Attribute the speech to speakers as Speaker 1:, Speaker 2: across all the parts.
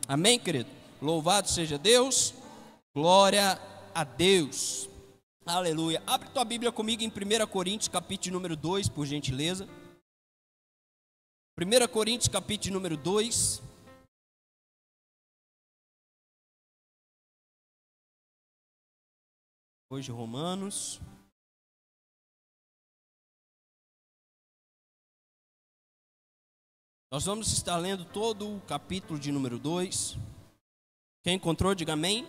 Speaker 1: Amém, querido? Louvado seja Deus, glória a Deus. Aleluia. Abre tua Bíblia comigo em 1 Coríntios, capítulo número 2, por gentileza. 1 Coríntios, capítulo número 2. Hoje Romanos. Nós vamos estar lendo todo o capítulo de número 2. Quem encontrou, diga amém.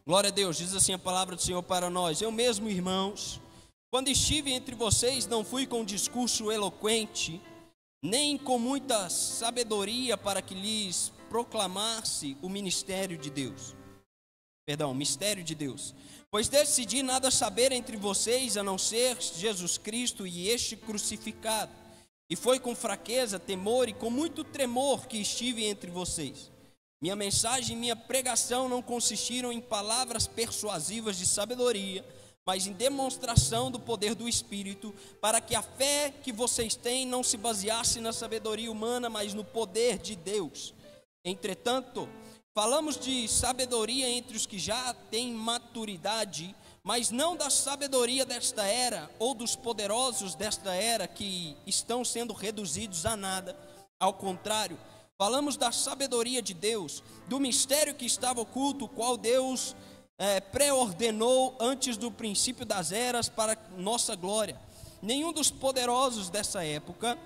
Speaker 1: Glória a Deus, diz assim a palavra do Senhor para nós. Eu mesmo, irmãos, quando estive entre vocês, não fui com discurso eloquente, nem com muita sabedoria para que lhes proclamasse o mistério de Deus. Mistério de Deus. Pois decidi nada saber entre vocês, a não ser Jesus Cristo e este crucificado. E foi com fraqueza, temor e com muito tremor que estive entre vocês. Minha mensagem e minha pregação não consistiram em palavras persuasivas de sabedoria, mas em demonstração do poder do Espírito, para que a fé que vocês têm não se baseasse na sabedoria humana, mas no poder de Deus. Entretanto, falamos de sabedoria entre os que já têm maturidade, mas não da sabedoria desta era, ou dos poderosos desta era que estão sendo reduzidos a nada. Ao contrário, falamos da sabedoria de Deus, do mistério que estava oculto, o qual Deus pré-ordenou antes do princípio das eras para nossa glória. Nenhum dos poderosos dessa época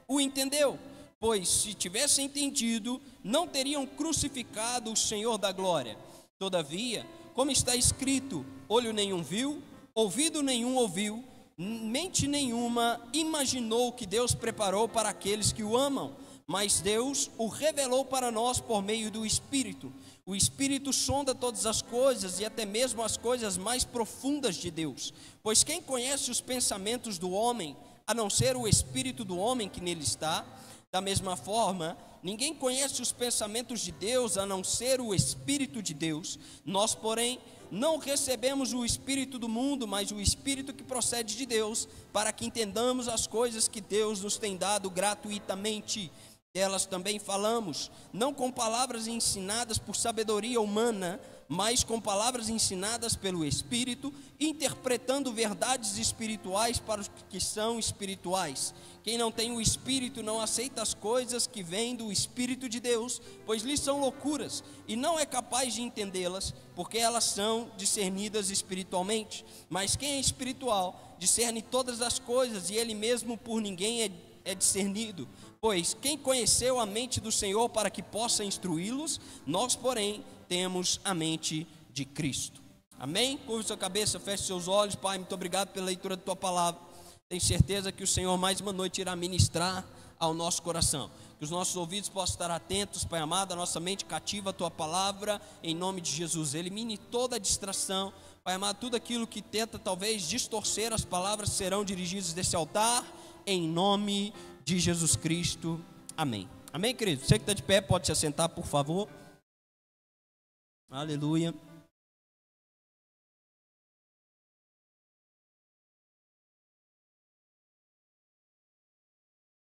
Speaker 1: o entendeu, pois se tivessem entendido, não teriam crucificado o Senhor da glória. Todavia, como está escrito, olho nenhum viu, ouvido nenhum ouviu, mente nenhuma imaginou o que Deus preparou para aqueles que o amam, mas Deus o revelou para nós por meio do Espírito. O Espírito sonda todas as coisas e até mesmo as coisas mais profundas de Deus, pois quem conhece os pensamentos do homem, a não ser o Espírito do homem que nele está? Da mesma forma, ninguém conhece os pensamentos de Deus, a não ser o Espírito de Deus. Nós, porém, não recebemos o Espírito do mundo, mas o Espírito que procede de Deus, para que entendamos as coisas que Deus nos tem dado gratuitamente. Delas também falamos, não com palavras ensinadas por sabedoria humana, mas com palavras ensinadas pelo Espírito, interpretando verdades espirituais para os que são espirituais. Quem não tem o Espírito não aceita as coisas que vêm do Espírito de Deus, pois lhes são loucuras, e não é capaz de entendê-las, porque elas são discernidas espiritualmente. Mas quem é espiritual discerne todas as coisas, e ele mesmo por ninguém é discernido. Pois quem conheceu a mente do Senhor para que possa instruí-los? Nós, porém, temos a mente de Cristo. Amém? Curva sua cabeça, feche seus olhos. Pai, muito obrigado pela leitura da Tua Palavra. Tenho certeza que o Senhor mais uma noite irá ministrar ao nosso coração. Que os nossos ouvidos possam estar atentos, Pai amado, a nossa mente cativa a Tua Palavra, em nome de Jesus. Elimine toda a distração, Pai amado, tudo aquilo que tenta talvez distorcer as palavras serão dirigidas desse altar, em nome de Jesus Cristo. Amém. Amém, querido? Você que está de pé pode se assentar, por favor. Aleluia.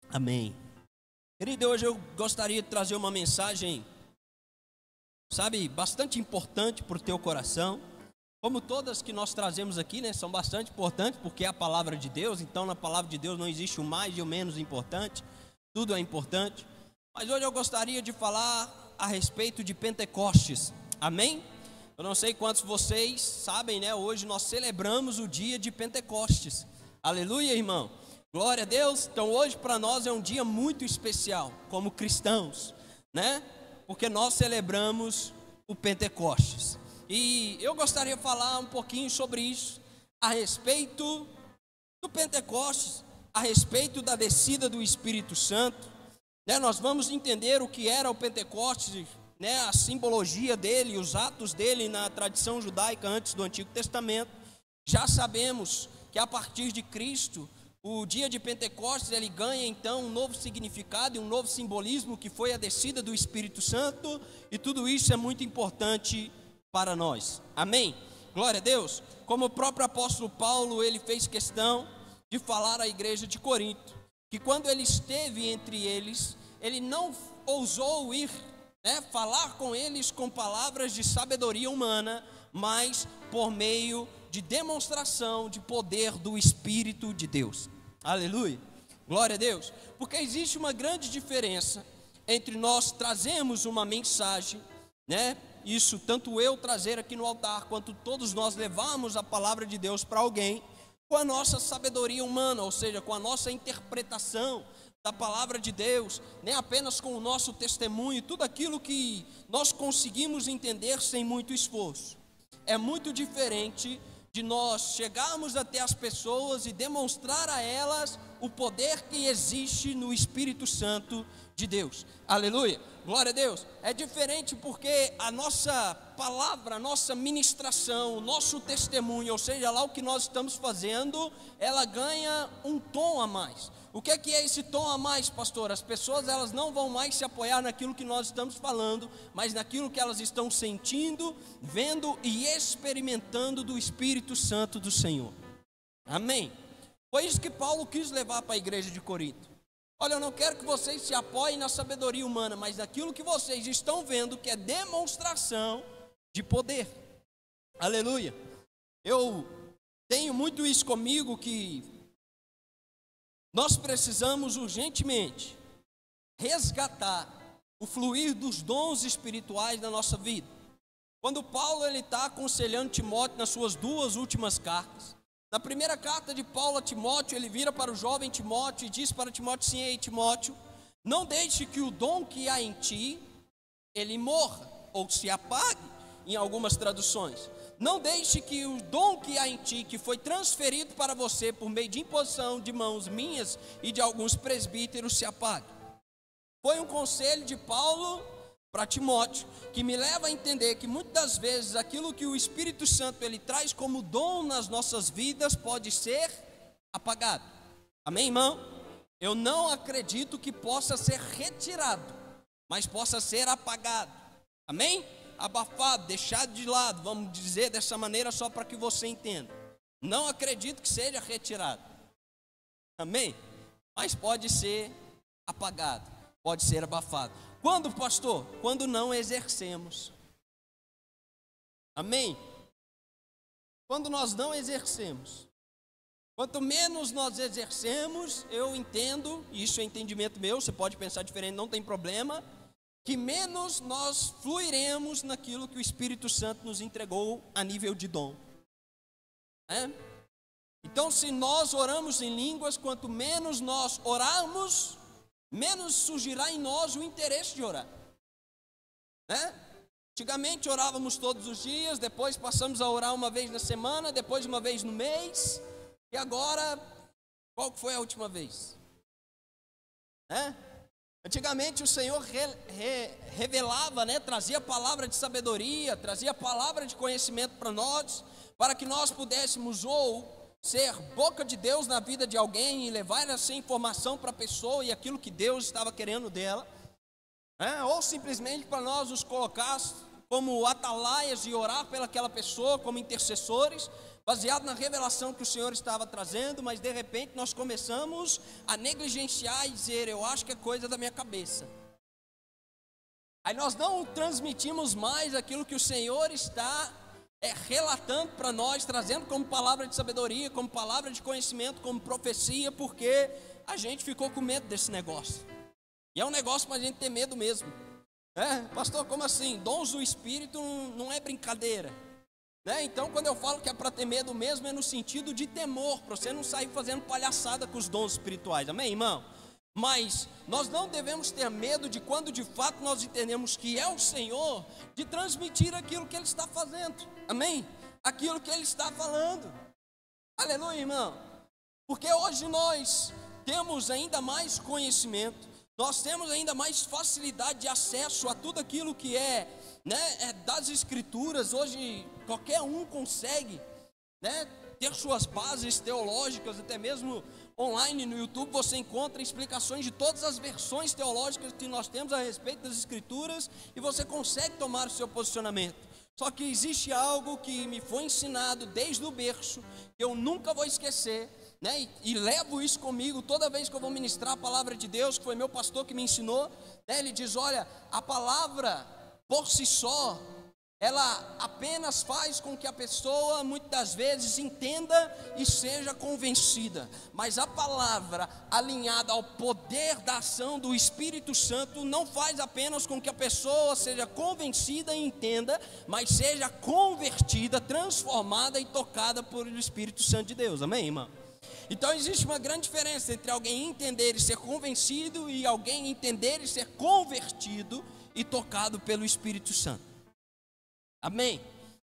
Speaker 1: Amém. Querido, hoje eu gostaria de trazer uma mensagem, bastante importante para o teu coração. Como todas que nós trazemos aqui, né, são bastante importantes, porque é a palavra de Deus. Então na palavra de Deus não existe o mais e o menos importante, tudo é importante. Mas hoje eu gostaria de falar a respeito de Pentecostes. Amém? Eu não sei quantos de vocês sabem, né? Hoje nós celebramos o dia de Pentecostes. Aleluia, irmão. Glória a Deus. Então hoje para nós é um dia muito especial, como cristãos, né? Porque nós celebramos o Pentecostes. E eu gostaria de falar um pouquinho sobre isso, a respeito do Pentecostes, a respeito da descida do Espírito Santo, né? Nós vamos entender o que era o Pentecostes, né? A simbologia dele, os atos dele na tradição judaica antes do Antigo Testamento. Já sabemos que a partir de Cristo, o dia de Pentecostes ele ganha então um novo significado e um novo simbolismo, que foi a descida do Espírito Santo, e tudo isso é muito importante para nós. Amém? Glória a Deus. Como o próprio apóstolo Paulo, ele fez questão de falar à igreja de Corinto, que quando ele esteve entre eles, ele não ousou ir, falar com eles com palavras de sabedoria humana, mas por meio de demonstração de poder do Espírito de Deus. Aleluia, glória a Deus. Porque existe uma grande diferença entre nós trazermos uma mensagem, isso tanto eu trazer aqui no altar, quanto todos nós levarmos a palavra de Deus para alguém, com a nossa sabedoria humana, ou seja, com a nossa interpretação da palavra de Deus, nem apenas com o nosso testemunho, tudo aquilo que nós conseguimos entender sem muito esforço. É muito diferente de nós chegarmos até as pessoas e demonstrar a elas o poder que existe no Espírito Santo de Deus. Aleluia, glória a Deus. É diferente porque a nossa palavra, a nossa ministração, o nosso testemunho, ou seja, lá o que nós estamos fazendo, ela ganha um tom a mais. O que é esse tom a mais, pastor? As pessoas, elas não vão mais se apoiar naquilo que nós estamos falando, mas naquilo que elas estão sentindo, vendo e experimentando do Espírito Santo do Senhor. Amém? Foi isso que Paulo quis levar para a igreja de Corinto. Olha, eu não quero que vocês se apoiem na sabedoria humana, mas naquilo que vocês estão vendo, que é demonstração de poder. Aleluia. Eu tenho muito isso comigo, que nós precisamos urgentemente resgatar o fluir dos dons espirituais na nossa vida. Quando Paulo está aconselhando Timóteo nas suas 2 últimas cartas, na primeira carta de Paulo a Timóteo, ele vira para o jovem Timóteo e diz para Timóteo assim: ei Timóteo, não deixe que o dom que há em ti, ele morra ou se apague, em algumas traduções. Não deixe que o dom que há em ti, que foi transferido para você por meio de imposição de mãos minhas e de alguns presbíteros, se apague. Foi um conselho de Paulo para Timóteo, que me leva a entender que muitas das vezes aquilo que o Espírito Santo ele traz como dom nas nossas vidas pode ser apagado. Amém, irmão? Eu não acredito que possa ser retirado, mas possa ser apagado. Amém? Abafado, deixado de lado, vamos dizer dessa maneira só para que você entenda. Não acredito que seja retirado. Amém? Mas pode ser apagado, pode ser abafado. Quando, pastor? Quando não exercemos. Amém? Quando nós não exercemos. Quanto menos nós exercemos, eu entendo, isso é entendimento meu, você pode pensar diferente, não tem problema, que menos nós fluiremos naquilo que o Espírito Santo nos entregou a nível de dom. Então, se nós oramos em línguas, quanto menos nós orarmos, menos surgirá em nós o interesse de orar. Antigamente orávamos todos os dias, depois passamos a orar uma vez na semana, depois uma vez no mês, e agora, qual foi a última vez? Antigamente o Senhor revelava, trazia palavra de sabedoria, trazia palavra de conhecimento para nós, para que nós pudéssemos ou ser boca de Deus na vida de alguém e levar essa informação para a pessoa e aquilo que Deus estava querendo dela, ou simplesmente para nós nos colocar como atalaias e orar pelaquela pessoa, como intercessores, baseado na revelação que o Senhor estava trazendo, mas de repente nós começamos a negligenciar e dizer: eu acho que é coisa da minha cabeça. Aí nós não transmitimos mais aquilo que o Senhor está relatando para nós, trazendo como palavra de sabedoria, como palavra de conhecimento, como profecia, porque a gente ficou com medo desse negócio. E é um negócio para a gente ter medo mesmo. Pastor, como assim? Dons do Espírito não é brincadeira. Então, quando eu falo que é para ter medo mesmo, é no sentido de temor, para você não sair fazendo palhaçada com os dons espirituais. Amém, irmão? Mas nós não devemos ter medo de quando de fato nós entendemos que é o Senhor, de transmitir aquilo que Ele está fazendo. Amém? Aquilo que Ele está falando. Aleluia, irmão. Porque hoje nós temos ainda mais conhecimento, nós temos ainda mais facilidade de acesso a tudo aquilo que é das Escrituras. Hoje qualquer um consegue ter suas bases teológicas, até mesmo online no YouTube você encontra explicações de todas as versões teológicas que nós temos a respeito das Escrituras, e você consegue tomar o seu posicionamento. Só que existe algo que me foi ensinado desde o berço, que eu nunca vou esquecer, né, e levo isso comigo toda vez que eu vou ministrar a palavra de Deus, que foi meu pastor que me ensinou, né, ele diz: olha, a palavra por si só, ela apenas faz com que a pessoa muitas das vezes entenda e seja convencida, mas a palavra alinhada ao poder da ação do Espírito Santo não faz apenas com que a pessoa seja convencida e entenda, mas seja convertida, transformada e tocada por o Espírito Santo de Deus. Amém, irmão? Então existe uma grande diferença entre alguém entender e ser convencido e alguém entender e ser convertido e tocado pelo Espírito Santo. Amém?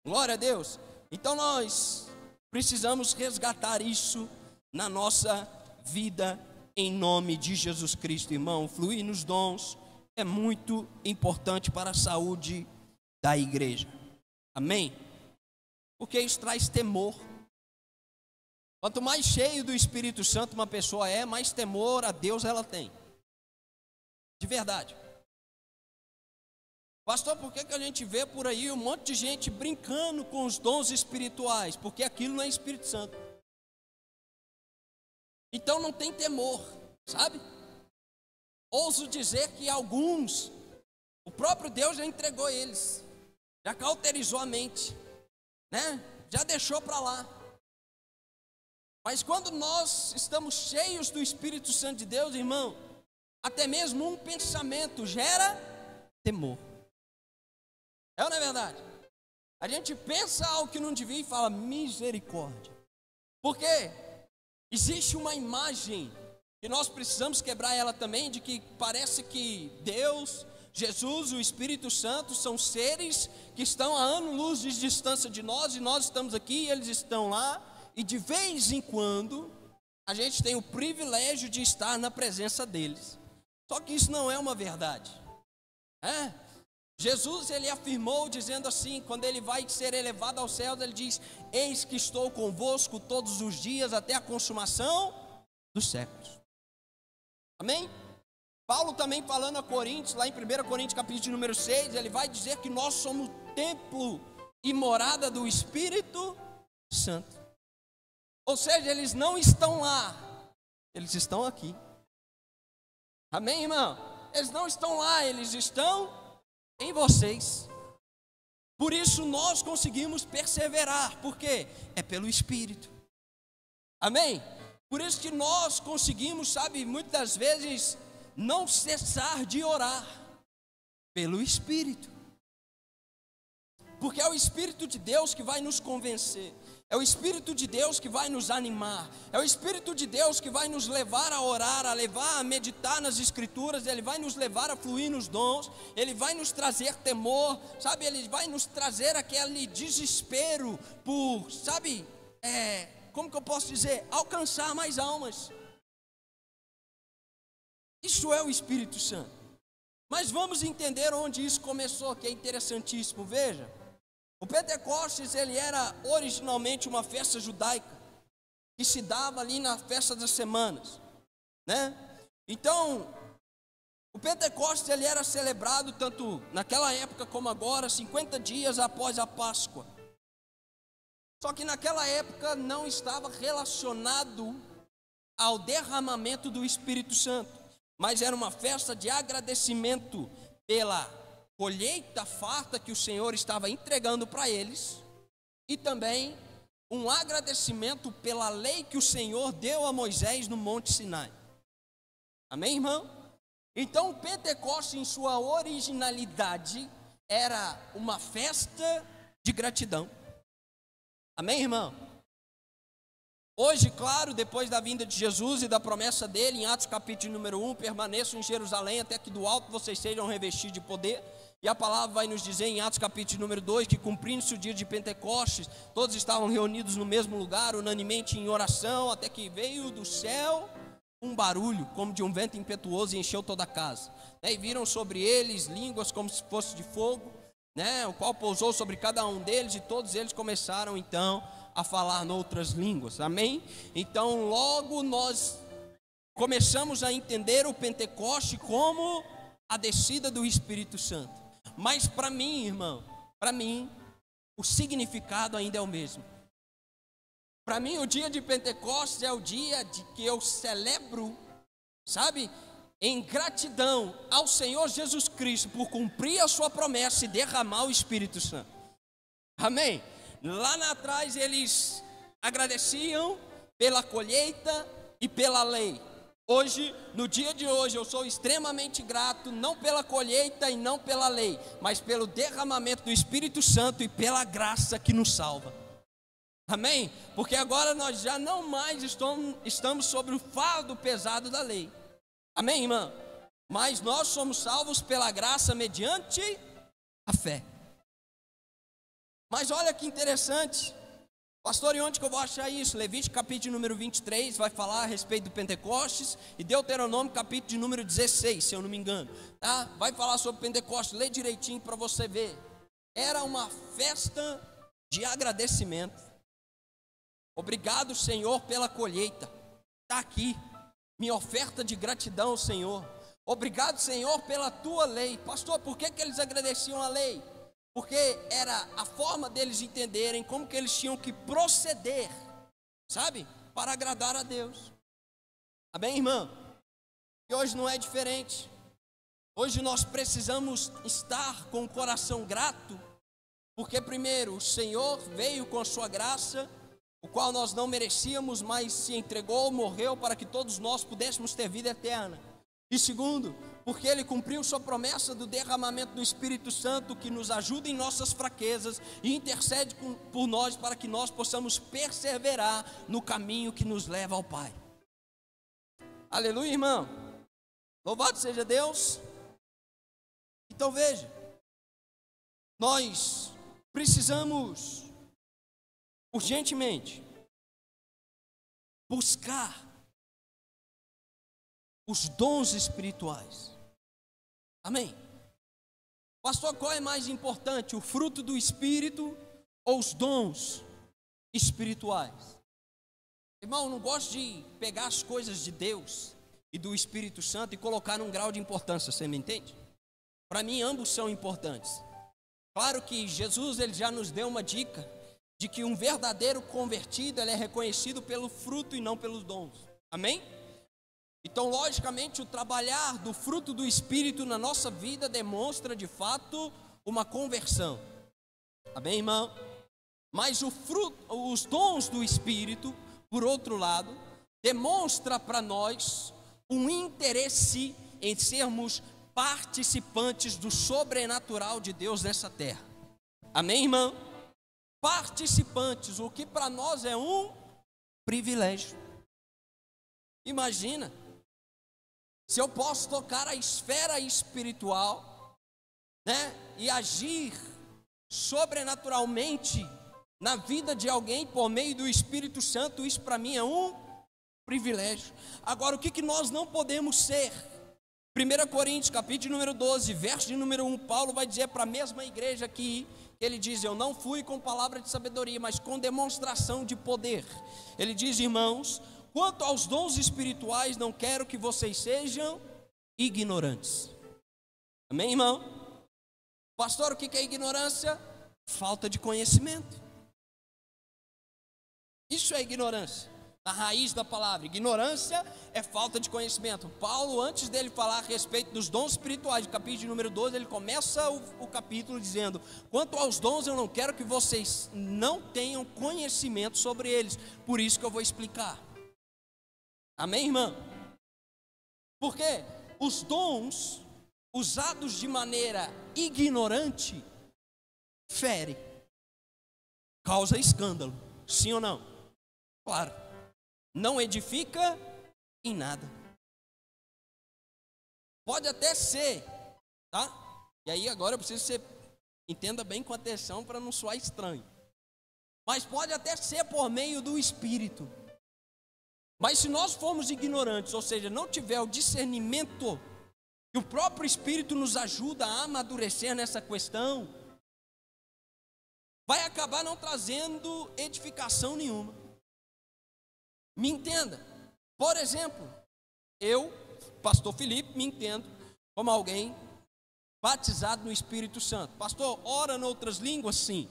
Speaker 1: Glória a Deus. Então nós precisamos resgatar isso na nossa vida em nome de Jesus Cristo, irmão. Fluir nos dons é muito importante para a saúde da igreja. Amém? Porque isso traz temor. Quanto mais cheio do Espírito Santo uma pessoa é, mais temor a Deus ela tem. De verdade. Pastor, por que a gente vê por aí um monte de gente brincando com os dons espirituais? Porque aquilo não é Espírito Santo. Então não tem temor, sabe? Ouso dizer que alguns, o próprio Deus já entregou eles, já cauterizou a mente, né? Já deixou para lá. Mas quando nós estamos cheios do Espírito Santo de Deus, irmão, até mesmo um pensamento gera temor. É ou não é verdade? A gente pensa algo que não devia e fala misericórdia. Porque existe uma imagem e nós precisamos quebrar ela também, de que parece que Deus, Jesus, o Espírito Santo são seres que estão a anos-luz de distância de nós, e nós estamos aqui e eles estão lá, e de vez em quando a gente tem o privilégio de estar na presença deles. Só que isso não é uma verdade. Jesus, ele afirmou dizendo assim, quando ele vai ser elevado aos céus, ele diz: eis que estou convosco todos os dias até a consumação dos séculos. Amém? Paulo também falando a Coríntios, lá em 1 Coríntios capítulo número 6, ele vai dizer que nós somos templo e morada do Espírito Santo. Ou seja, eles não estão lá, eles estão aqui. Amém, irmão? Eles não estão lá, eles estão em vocês. Por isso nós conseguimos perseverar, porque é pelo Espírito. Amém? Por isso que nós conseguimos, sabe, muitas vezes não cessar de orar pelo Espírito. Porque é o Espírito de Deus que vai nos convencer. É o Espírito de Deus que vai nos animar. É o Espírito de Deus que vai nos levar a orar, a levar a meditar nas Escrituras. Ele vai nos levar a fluir nos dons. Ele vai nos trazer temor, sabe? Ele vai nos trazer aquele desespero por, sabe, como que eu posso dizer? Alcançar mais almas. Isso é o Espírito Santo. Mas vamos entender onde isso começou, que é interessantíssimo. Veja. O Pentecostes, ele era originalmente uma festa judaica, que se dava ali na festa das semanas, né? Então, o Pentecostes, ele era celebrado tanto naquela época como agora, 50 dias após a Páscoa. Só que naquela época não estava relacionado ao derramamento do Espírito Santo, mas era uma festa de agradecimento pela colheita farta que o Senhor estava entregando para eles, e também um agradecimento pela lei que o Senhor deu a Moisés no Monte Sinai. Amém, irmão? Então o Pentecostes, em sua originalidade, era uma festa de gratidão. Amém, irmão? Hoje, claro, depois da vinda de Jesus e da promessa dele, em Atos capítulo número 1, permaneçam em Jerusalém até que do alto vocês sejam revestidos de poder. E a palavra vai nos dizer em Atos capítulo número 2, que cumprindo-se o dia de Pentecostes, todos estavam reunidos no mesmo lugar, unanimemente em oração, até que veio do céu um barulho, como de um vento impetuoso, e encheu toda a casa. E viram sobre eles línguas como se fosse de fogo, né, o qual pousou sobre cada um deles, e todos eles começaram então a falar noutras línguas. Amém? Então logo nós começamos a entender o Pentecoste como a descida do Espírito Santo. Mas para mim, irmão, para mim, o significado ainda é o mesmo. Para mim, o dia de Pentecostes é o dia de que eu celebro, sabe, em gratidão ao Senhor Jesus Cristo por cumprir a sua promessa e derramar o Espírito Santo. Amém? Lá atrás eles agradeciam pela colheita e pela lei. Hoje, no dia de hoje, eu sou extremamente grato, não pela colheita e não pela lei, mas pelo derramamento do Espírito Santo e pela graça que nos salva. Amém? Porque agora nós já não mais estamos sobre o fardo pesado da lei. Amém, irmão? Mas nós somos salvos pela graça mediante a fé. Mas olha que interessante. Pastor, e onde que eu vou achar isso? Levítico capítulo número 23 vai falar a respeito do Pentecostes, e Deuteronômio capítulo de número 16, se eu não me engano, tá? Vai falar sobre Pentecostes, lê direitinho para você ver. Era uma festa de agradecimento. Obrigado, Senhor, pela colheita. Está aqui minha oferta de gratidão ao Senhor. Obrigado, Senhor, pela tua lei. Pastor, por que eles agradeciam a lei? Porque era a forma deles entenderem como que eles tinham que proceder, sabe? Para agradar a Deus. Amém, irmão? E hoje não é diferente. Hoje nós precisamos estar com o coração grato, porque primeiro o Senhor veio com a sua graça, o qual nós não merecíamos, mas se entregou, morreu para que todos nós pudéssemos ter vida eterna. E segundo, porque Ele cumpriu sua promessa do derramamento do Espírito Santo, que nos ajuda em nossas fraquezas e intercede por nós para que nós possamos perseverar no caminho que nos leva ao Pai. Aleluia, irmão. Louvado seja Deus. Então veja, nós precisamos urgentemente buscar os dons espirituais. Amém? Pastor, qual é mais importante, o fruto do Espírito ou os dons espirituais? Irmão, não gosto de pegar as coisas de Deus e do Espírito Santo e colocar num grau de importância, você me entende? Para mim ambos são importantes. Claro que Jesus ele já nos deu uma dica de que um verdadeiro convertido ele é reconhecido pelo fruto e não pelos dons. Amém? Então, logicamente, o trabalhar do fruto do Espírito na nossa vida demonstra de fato uma conversão. Amém, irmão? Mas os dons do Espírito, por outro lado, demonstra para nós um interesse em sermos participantes do sobrenatural de Deus nessa terra. Amém, irmão? Participantes, o que para nós é um privilégio. Imagina, se eu posso tocar a esfera espiritual, né, e agir sobrenaturalmente na vida de alguém por meio do Espírito Santo, isso para mim é um privilégio. Agora, o que nós não podemos ser? 1 Coríntios, capítulo número 12, verso de número 1, Paulo vai dizer para a mesma igreja aqui, ele diz, eu não fui com palavra de sabedoria, mas com demonstração de poder. Ele diz, irmãos, quanto aos dons espirituais, não quero que vocês sejam ignorantes. Amém, irmão? Pastor, o que é ignorância? Falta de conhecimento. Isso é ignorância. A raiz da palavra, ignorância é falta de conhecimento. Paulo, antes dele falar a respeito dos dons espirituais, no capítulo número 12, ele começa o capítulo dizendo, quanto aos dons eu não quero que vocês não tenham conhecimento sobre eles, por isso que eu vou explicar. Amém, irmão? Porque os dons usados de maneira ignorante fere, causa escândalo, sim ou não? Claro. Não edifica em nada. Pode até ser, tá? E aí agora eu preciso que você entenda bem com atenção para não soar estranho. Mas pode até ser por meio do Espírito. Mas se nós formos ignorantes, ou seja, não tiver o discernimento, que o próprio Espírito nos ajuda a amadurecer nessa questão, vai acabar não trazendo edificação nenhuma. Me entenda, por exemplo, eu, pastor Felipe, me entendo como alguém batizado no Espírito Santo. Pastor, ora noutras línguas? Sim,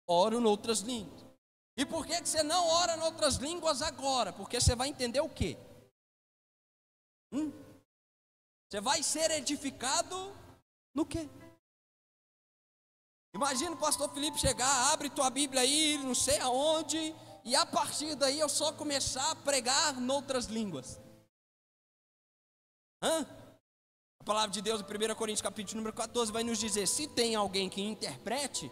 Speaker 1: oro noutras línguas. E por que você não ora em outras línguas agora? Porque você vai entender o quê? Você vai ser edificado no quê? Imagina o pastor Felipe chegar, abre tua Bíblia aí, não sei aonde, e a partir daí eu só começar a pregar em outras línguas. A palavra de Deus em 1 Coríntios capítulo número 14 vai nos dizer, se tem alguém que interprete,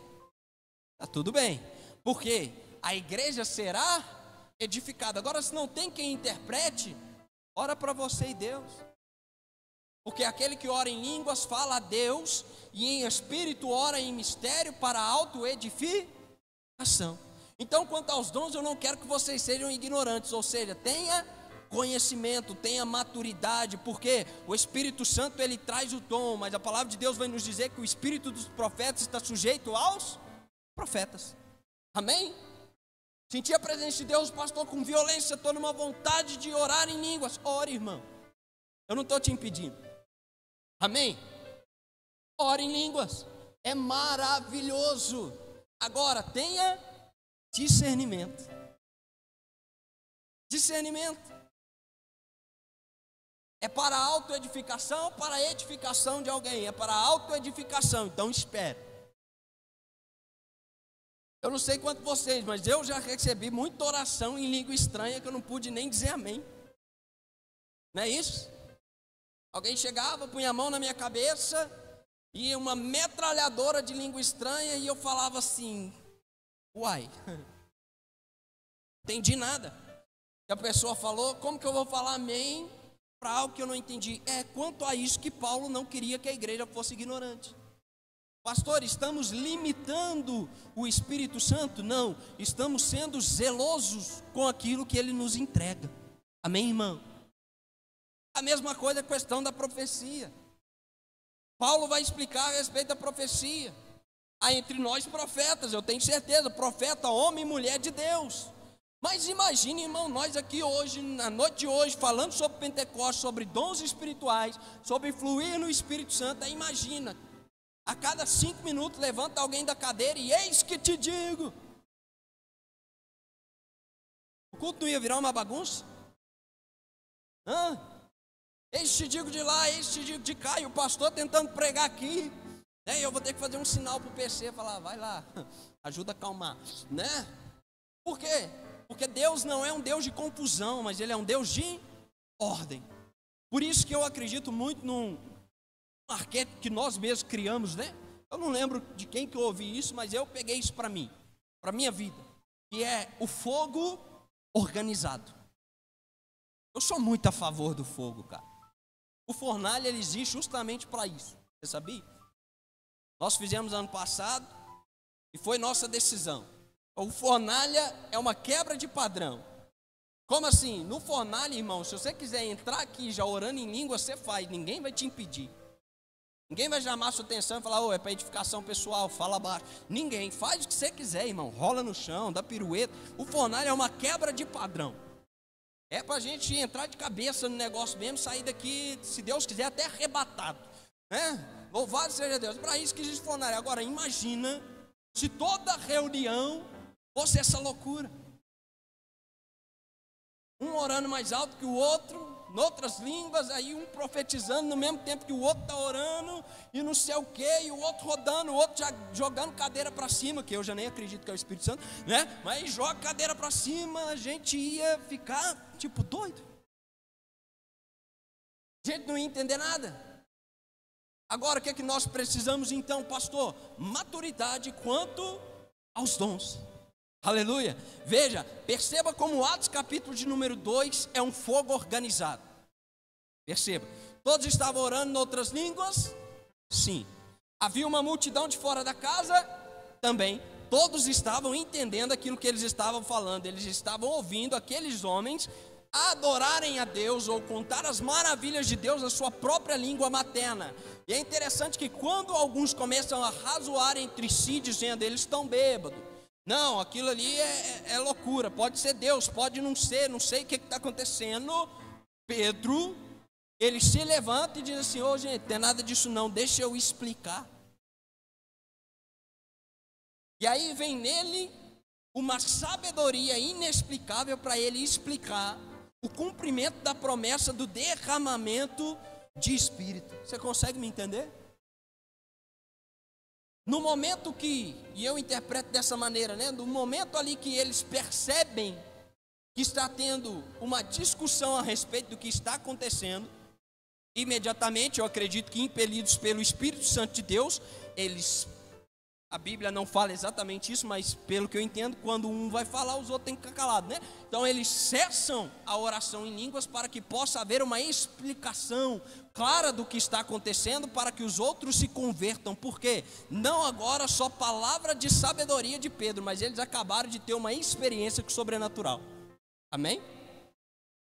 Speaker 1: está tudo bem, porque a igreja será edificada. Agora, se não tem quem interprete, ora para você e Deus. Porque aquele que ora em línguas fala a Deus, e em espírito ora em mistério para a autoedificação. Então, quanto aos dons, eu não quero que vocês sejam ignorantes, ou seja, tenha conhecimento, tenha maturidade, porque o Espírito Santo ele traz o dom, mas a palavra de Deus vai nos dizer que o espírito dos profetas está sujeito aos profetas. Amém? Senti a presença de Deus, pastor, com violência, estou numa vontade de orar em línguas. Ore, irmão, eu não estou te impedindo. Amém? Ore em línguas, é maravilhoso. Agora, tenha discernimento. Discernimento. É para a autoedificação ou para a edificação de alguém? É para a autoedificação, então espere. Eu não sei quanto vocês, mas eu já recebi muita oração em língua estranha que eu não pude nem dizer amém. Não é isso? Alguém chegava, punha a mão na minha cabeça e uma metralhadora de língua estranha e eu falava assim, uai, entendi nada. E a pessoa falou, como que eu vou falar amém para algo que eu não entendi? É quanto a isso que Paulo não queria que a igreja fosse ignorante. Pastor, estamos limitando o Espírito Santo? Não, estamos sendo zelosos com aquilo que ele nos entrega. Amém, irmão? A mesma coisa é a questão da profecia. Paulo vai explicar a respeito da profecia. Há entre nós profetas, eu tenho certeza, profeta, homem e mulher de Deus. Mas imagine, irmão, nós aqui hoje, na noite de hoje, falando sobre Pentecostes, sobre dons espirituais, sobre fluir no Espírito Santo. Aí imagina, a cada 5 minutos levanta alguém da cadeira e eis que te digo. O culto não ia virar uma bagunça? Eis te digo de lá, eis te digo de cá, e o pastor tentando pregar aqui, né? Eu vou ter que fazer um sinal para o PC, falar, vai lá, ajuda a acalmar, né? Por quê? Porque Deus não é um Deus de confusão, mas Ele é um Deus de ordem. Por isso que eu acredito muito num arquétipo que nós mesmos criamos, né? Eu não lembro de quem que eu ouvi isso, mas eu peguei isso para mim, para minha vida, que é o fogo organizado. Eu sou muito a favor do fogo, cara. O fornalha ele existe justamente para isso. Você sabia? Nós fizemos ano passado e foi nossa decisão. O fornalha é uma quebra de padrão. Como assim? No fornalha, irmão, se você quiser entrar aqui já orando em língua, você faz. Ninguém vai te impedir. Ninguém vai chamar a sua atenção e falar, é para edificação pessoal, fala baixo. Ninguém. Faz o que você quiser, irmão. Rola no chão, dá pirueta. O fornalha é uma quebra de padrão. É para a gente entrar de cabeça no negócio mesmo, sair daqui, se Deus quiser, até arrebatado, né? Louvado seja Deus, para isso que existe fornalha. Agora, imagina se toda reunião fosse essa loucura. Um orando mais alto que o outro, em outras línguas, aí um profetizando no mesmo tempo que o outro está orando, e não sei o que, e o outro rodando, o outro já jogando cadeira para cima, que eu já nem acredito que é o Espírito Santo, né? Mas joga cadeira para cima, a gente ia ficar tipo doido. A gente não ia entender nada. Agora o que é que nós precisamos então, pastor? Maturidade quanto aos dons. Aleluia. Veja, perceba como Atos capítulo de número 2 é um fogo organizado. Perceba, todos estavam orando em outras línguas? Sim. Havia uma multidão de fora da casa? Também. Todos estavam entendendo aquilo que eles estavam falando. Eles estavam ouvindo aqueles homens adorarem a Deus ou contar as maravilhas de Deus na sua própria língua materna. E é interessante que quando alguns começam a razoar entre si, dizendo eles estão bêbados, não, aquilo ali é loucura, pode ser Deus, pode não ser, não sei o que está acontecendo. Pedro, ele se levanta e diz assim, gente, não tem nada disso não, deixa eu explicar. E aí vem nele uma sabedoria inexplicável para ele explicar o cumprimento da promessa do derramamento de Espírito. Você consegue me entender? No momento que, e eu interpreto dessa maneira, né? No momento ali que eles percebem que está tendo uma discussão a respeito do que está acontecendo, imediatamente, eu acredito que impelidos pelo Espírito Santo de Deus, eles, a Bíblia não fala exatamente isso, mas pelo que eu entendo, quando um vai falar, os outros têm que ficar calados, né? Então eles cessam a oração em línguas para que possa haver uma explicação clara do que está acontecendo, para que os outros se convertam. Por quê? Não agora só palavra de sabedoria de Pedro, mas eles acabaram de ter uma experiência com o sobrenatural. Amém?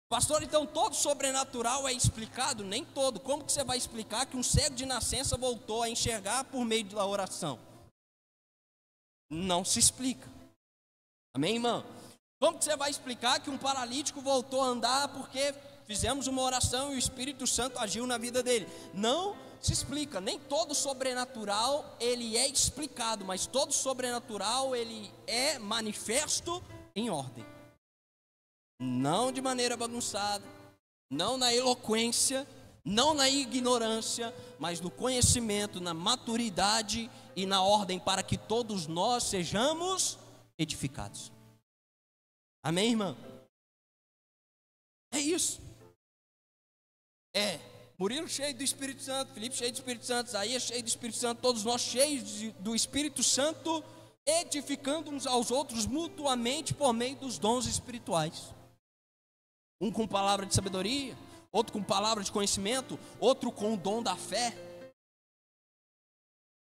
Speaker 1: Pastor, então todo sobrenatural é explicado? Nem todo. Como que você vai explicar que um cego de nascença voltou a enxergar por meio da oração? Não se explica. Amém, irmão? Como que você vai explicar que um paralítico voltou a andar porque fizemos uma oração e o Espírito Santo agiu na vida dele? Não se explica. Nem todo sobrenatural ele é explicado, mas todo sobrenatural ele é manifesto em ordem. Não de maneira bagunçada, não na eloquência, não na ignorância, mas no conhecimento, na maturidade e na ordem, para que todos nós sejamos edificados. Amém, irmão? É isso. Murilo cheio do Espírito Santo, Felipe cheio do Espírito Santo, Isaías cheio do Espírito Santo, todos nós cheios do Espírito Santo, edificando uns aos outros mutuamente por meio dos dons espirituais. Um com palavra de sabedoria, outro com palavra de conhecimento, outro com o dom da fé.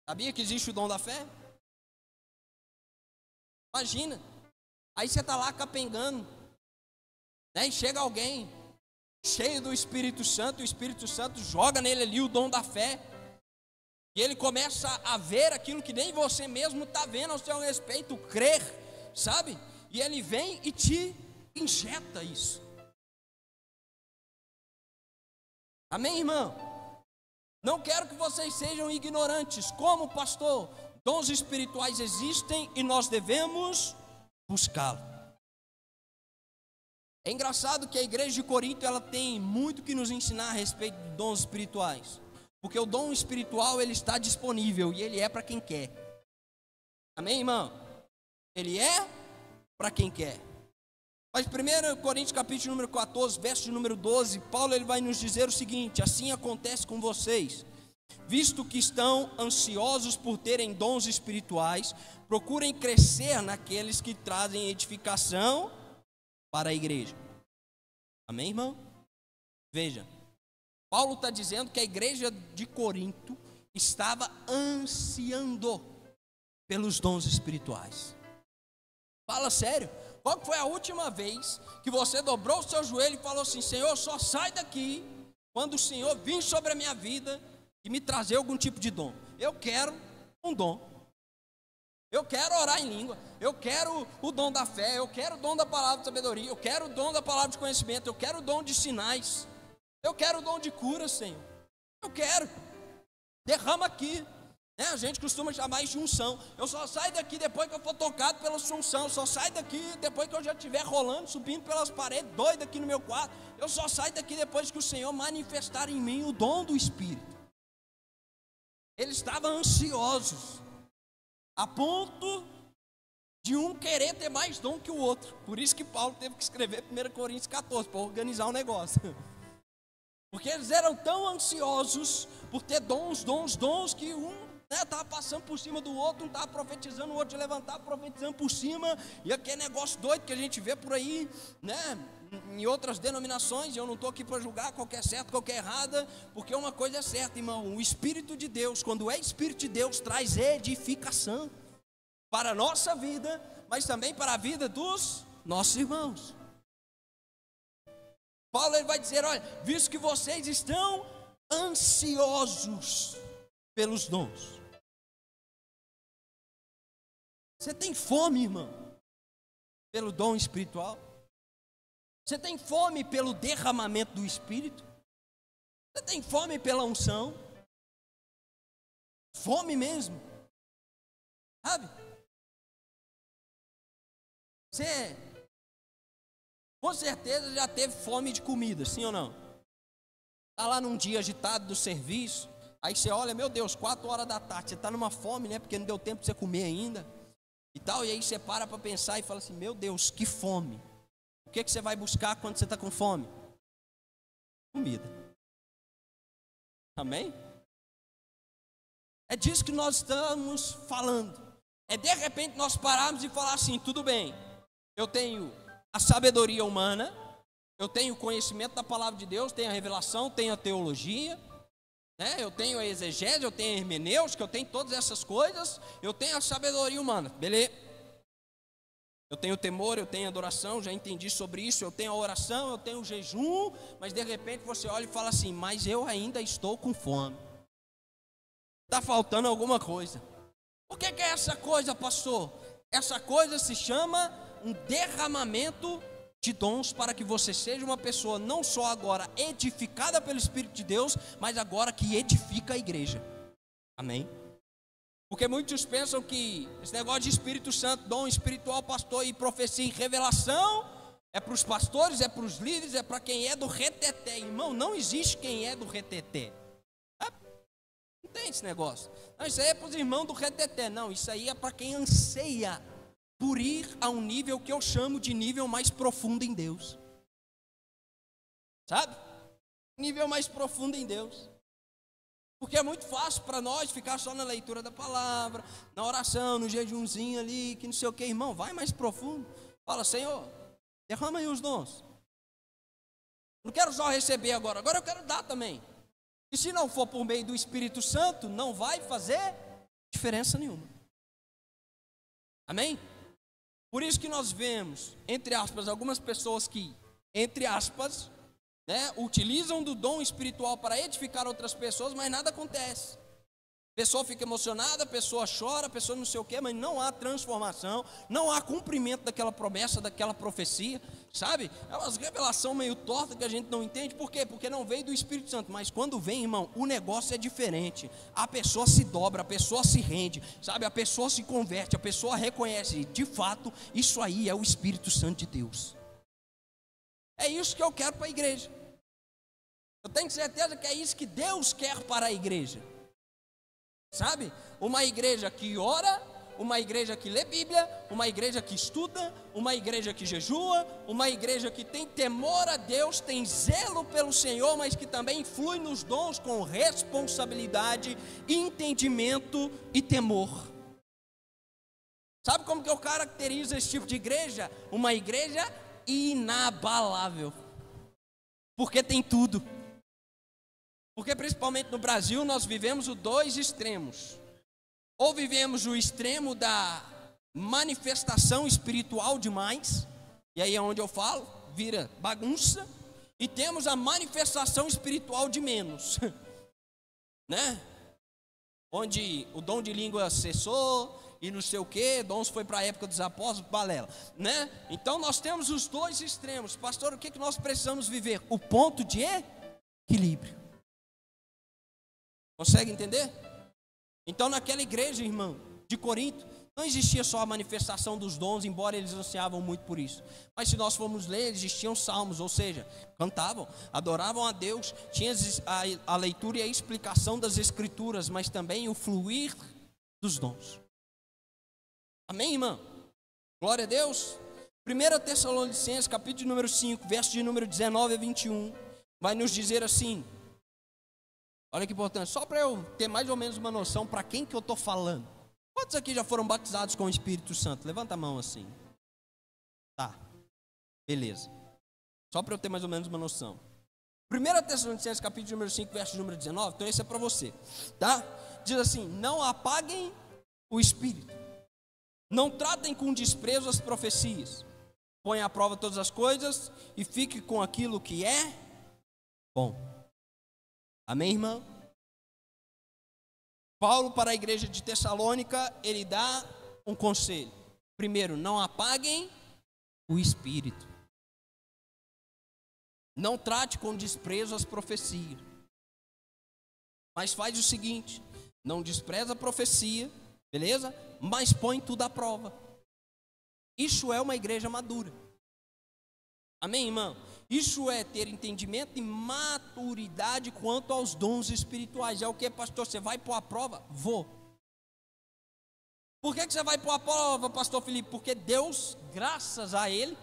Speaker 1: Sabia que existe o dom da fé? Imagina, aí você está lá capengando, né, e chega alguém cheio do Espírito Santo, e o Espírito Santo joga nele ali o dom da fé, e ele começa a ver aquilo que nem você mesmo está vendo ao seu respeito, crer, sabe? E ele vem e te injeta isso. Amém, irmão? Não quero que vocês sejam ignorantes. Como, pastor? Dons espirituais existem e nós devemos buscá-los. É engraçado que a igreja de Corinto ela tem muito que nos ensinar a respeito de dons espirituais, porque o dom espiritual ele está disponível e ele é para quem quer. Amém, irmão? Ele é para quem quer. Mas 1 Coríntios capítulo número 14, verso número 12, Paulo ele vai nos dizer o seguinte: assim acontece com vocês, visto que estão ansiosos por terem dons espirituais, procurem crescer naqueles que trazem edificação para a igreja. Amém, irmão? Veja, Paulo está dizendo que a igreja de Corinto estava ansiando pelos dons espirituais. Fala sério. Qual foi a última vez que você dobrou o seu joelho e falou assim: Senhor, só sai daqui quando o Senhor vir sobre a minha vida e me trazer algum tipo de dom? Eu quero um dom. Eu quero orar em língua. Eu quero o dom da fé. Eu quero o dom da palavra de sabedoria. Eu quero o dom da palavra de conhecimento. Eu quero o dom de sinais. Eu quero o dom de cura, Senhor. Eu quero. Derrama aqui. A gente costuma chamar isso de unção. Eu só saio daqui depois que eu for tocado pela sua unção. Eu só saio daqui depois que eu já estiver rolando, subindo pelas paredes, doido aqui no meu quarto. Eu só saio daqui depois que o Senhor manifestar em mim o dom do Espírito. Eles estavam ansiosos, a ponto de um querer ter mais dom que o outro. Por isso que Paulo teve que escrever 1 Coríntios 14, para organizar o negócio. Porque eles eram tão ansiosos por ter dons, que um estava passando por cima do outro, um estava profetizando, o outro de levantar, profetizando por cima, e aquele negócio doido que a gente vê por aí, né, em outras denominações. Eu não estou aqui para julgar qualquer certo, qualquer errada, porque uma coisa é certa, irmão: o Espírito de Deus, quando é Espírito de Deus, traz edificação para a nossa vida, mas também para a vida dos nossos irmãos. Paulo ele vai dizer: olha, visto que vocês estão ansiosos pelos dons. Você tem fome, irmão, pelo dom espiritual? Você tem fome pelo derramamento do Espírito? Você tem fome pela unção? Fome mesmo, sabe? Você, com certeza, já teve fome de comida, sim ou não? Está lá num dia agitado do serviço, aí você olha, meu Deus, 4 horas da tarde, você está numa fome, né? Porque não deu tempo de você comer ainda. E tal, e aí você para pensar e fala assim, meu Deus, que fome. O que você vai buscar quando você está com fome? Comida. Amém? É disso que nós estamos falando. É de repente nós pararmos e falar assim, tudo bem, eu tenho a sabedoria humana, eu tenho o conhecimento da palavra de Deus, tenho a revelação, tenho a teologia, né? Eu tenho a exegese, eu tenho a hermenêutica, eu tenho todas essas coisas, eu tenho a sabedoria humana, beleza? Eu tenho temor, eu tenho adoração, já entendi sobre isso, eu tenho a oração, eu tenho o jejum, mas de repente você olha e fala assim, mas eu ainda estou com fome. Está faltando alguma coisa. O que é essa coisa, pastor? Essa coisa se chama um derramamento de dons para que você seja uma pessoa não só agora edificada pelo Espírito de Deus, mas agora que edifica a igreja. Amém? Porque muitos pensam que esse negócio de Espírito Santo, dom espiritual, pastor e profecia e revelação é para os pastores, é para os líderes, é para quem é do reteté. Irmão, não existe quem é do reteté. Não tem esse negócio. Não, isso aí é para os irmãos do reteté. Não, isso aí é para quem anseia por ir a um nível que eu chamo de nível mais profundo em Deus. Sabe? Nível mais profundo em Deus. Porque é muito fácil para nós ficar só na leitura da palavra, na oração, no jejumzinho ali, que não sei o que, irmão, vai mais profundo. Fala, Senhor, derrama aí os dons. Não quero só receber agora eu quero dar também. E se não for por meio do Espírito Santo, não vai fazer diferença nenhuma. Amém? Por isso que nós vemos, entre aspas, algumas pessoas que, entre aspas, utilizam do dom espiritual para edificar outras pessoas, mas nada acontece. A pessoa fica emocionada, a pessoa chora, a pessoa não sei o que, mas não há transformação, não há cumprimento daquela promessa, daquela profecia, sabe? É uma revelação meio torta que a gente não entende. Por quê? Porque não veio do Espírito Santo. Mas quando vem, irmão, o negócio é diferente. A pessoa se dobra, a pessoa se rende, sabe? A pessoa se converte, a pessoa reconhece. De fato, isso aí é o Espírito Santo de Deus. É isso que eu quero para a igreja. Eu tenho certeza que é isso que Deus quer para a igreja. Sabe? Uma igreja que ora, uma igreja que lê Bíblia, uma igreja que estuda, uma igreja que jejua, uma igreja que tem temor a Deus, tem zelo pelo Senhor, mas que também flui nos dons com responsabilidade, entendimento e temor. Sabe como que eu caracterizo esse tipo de igreja? Uma igreja inabalável. Porque tem tudo. Porque principalmente no Brasil nós vivemos os dois extremos. Ou vivemos o extremo da manifestação espiritual demais, e aí é onde eu falo, vira bagunça. E temos a manifestação espiritual de menos, né? Onde o dom de língua cessou e não sei o que, dons foi para a época dos apóstolos, balela, né? Então nós temos os dois extremos. Pastor, o que nós precisamos viver? O ponto de equilíbrio. Consegue entender? Então naquela igreja, irmão, de Corinto, não existia só a manifestação dos dons, embora eles ansiavam muito por isso. Mas se nós formos ler, existiam salmos, ou seja, cantavam, adoravam a Deus, tinha a leitura e a explicação das escrituras, mas também o fluir dos dons. Amém, irmão? Glória a Deus. 1 Tessalonicenses, capítulo número 5, verso de número 19 a 21, vai nos dizer assim. Olha que importante, só para eu ter mais ou menos uma noção para quem que eu estou falando. Quantos aqui já foram batizados com o Espírito Santo? Levanta a mão assim. Tá, beleza. Só para eu ter mais ou menos uma noção. 1 Tessalonicenses, capítulo número 5, verso número 19, então esse é para você, tá? Diz assim, não apaguem o Espírito. Não tratem com desprezo as profecias. Põe à prova todas as coisas e fique com aquilo que é bom. Amém, irmão? Paulo, para a igreja de Tessalônica, ele dá um conselho. Primeiro, não apaguem o Espírito. Não trate com desprezo as profecias. Mas faz o seguinte, não despreza a profecia, beleza? Mas põe tudo à prova. Isso é uma igreja madura. Amém, irmão? Isso é ter entendimento e maturidade quanto aos dons espirituais. É o que, pastor? Você vai pôr a prova? Vou. Por que você vai pôr a prova, pastor Felipe? Porque Deus, graças a Ele,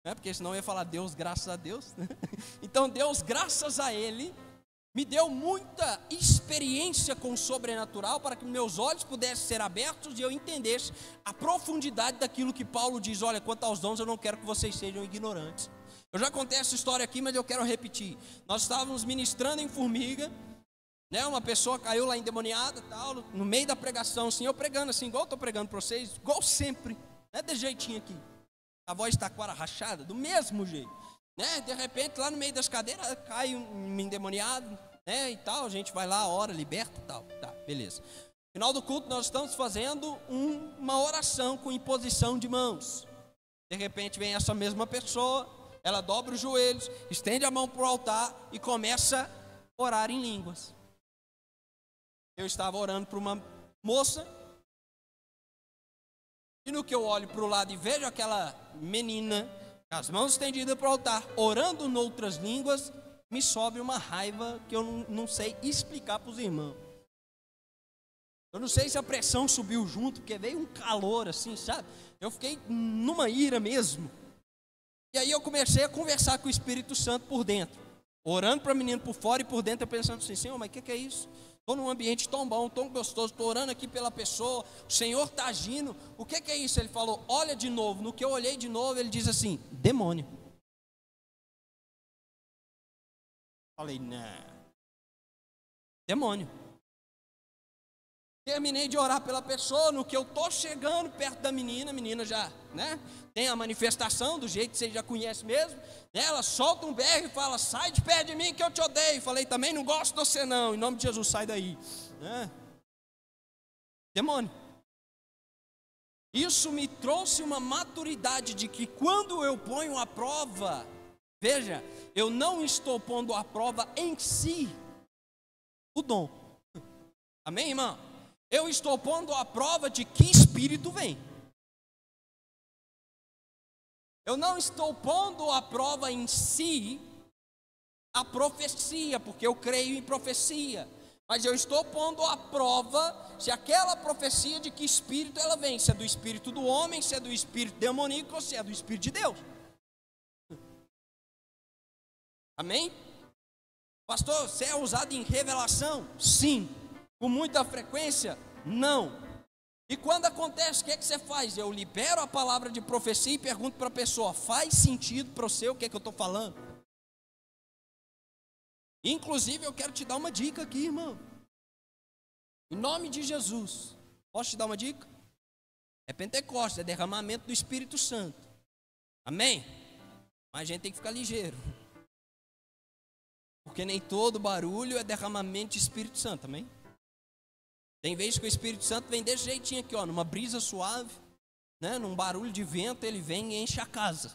Speaker 1: porque senão eu ia falar Deus, graças a Deus, né? Então Deus, graças a Ele, me deu muita experiência com o sobrenatural para que meus olhos pudessem ser abertos e eu entendesse a profundidade daquilo que Paulo diz. Olha, quanto aos dons eu não quero que vocês sejam ignorantes. Eu já contei essa história aqui, mas eu quero repetir. Nós estávamos ministrando em Formiga, né? Uma pessoa caiu lá endemoniada, tal, no meio da pregação, assim, eu pregando assim, igual eu estou pregando para vocês, igual sempre, né? De jeitinho aqui. A voz taquara rachada, do mesmo jeito, né? De repente, lá no meio das cadeiras, cai um endemoniado, né? E tal, a gente vai lá, ora, liberta e tal. Tá, beleza. No final do culto, nós estamos fazendo uma oração com imposição de mãos. De repente, vem essa mesma pessoa, ela dobra os joelhos, estende a mão para o altar e começa a orar em línguas. Eu estava orando para uma moça, e no que eu olho para o lado e vejo aquela menina, com as mãos estendidas para o altar, orando em outras línguas, me sobe uma raiva que eu não sei explicar para os irmãos. Eu não sei se a pressão subiu junto, porque veio um calor assim, sabe? Eu fiquei numa ira mesmo. E aí eu comecei a conversar com o Espírito Santo por dentro, orando para a menina por fora e por dentro eu pensando assim, Senhor, mas o que é isso? Estou num ambiente tão bom, tão gostoso, estou orando aqui pela pessoa, o Senhor está agindo, o que é isso? Ele falou, olha de novo. No que eu olhei de novo, ele diz assim, demônio. Falei, não, demônio. Terminei de orar pela pessoa, no que eu estou chegando perto da menina, a menina já, né, tem a manifestação do jeito que você já conhece mesmo, né, ela solta um berro e fala, sai de perto de mim que eu te odeio. Falei, também não gosto de você não, em nome de Jesus, sai daí, né? Demônio. Isso me trouxe uma maturidade de que quando eu ponho a prova, veja, eu não estou pondo a prova em si, o dom. Amém, irmão? Eu estou pondo a prova de que espírito vem. Eu não estou pondo a prova em si a profecia, porque eu creio em profecia. Mas eu estou pondo a prova se aquela profecia de que espírito ela vem. Se é do espírito do homem, se é do espírito demoníaco ou se é do espírito de Deus. Amém? Pastor, você é usado em revelação? Sim. Com muita frequência? Não. E quando acontece, o que é que você faz? Eu libero a palavra de profecia e pergunto para a pessoa, faz sentido para você o que é que eu estou falando? Inclusive eu quero te dar uma dica aqui, irmão. Em nome de Jesus. Posso te dar uma dica? É Pentecostes, é derramamento do Espírito Santo. Amém? Mas a gente tem que ficar ligeiro. Porque nem todo barulho é derramamento de Espírito Santo, amém? Tem vezes que o Espírito Santo vem desse jeitinho aqui, ó, numa brisa suave, né, num barulho de vento, ele vem e enche a casa.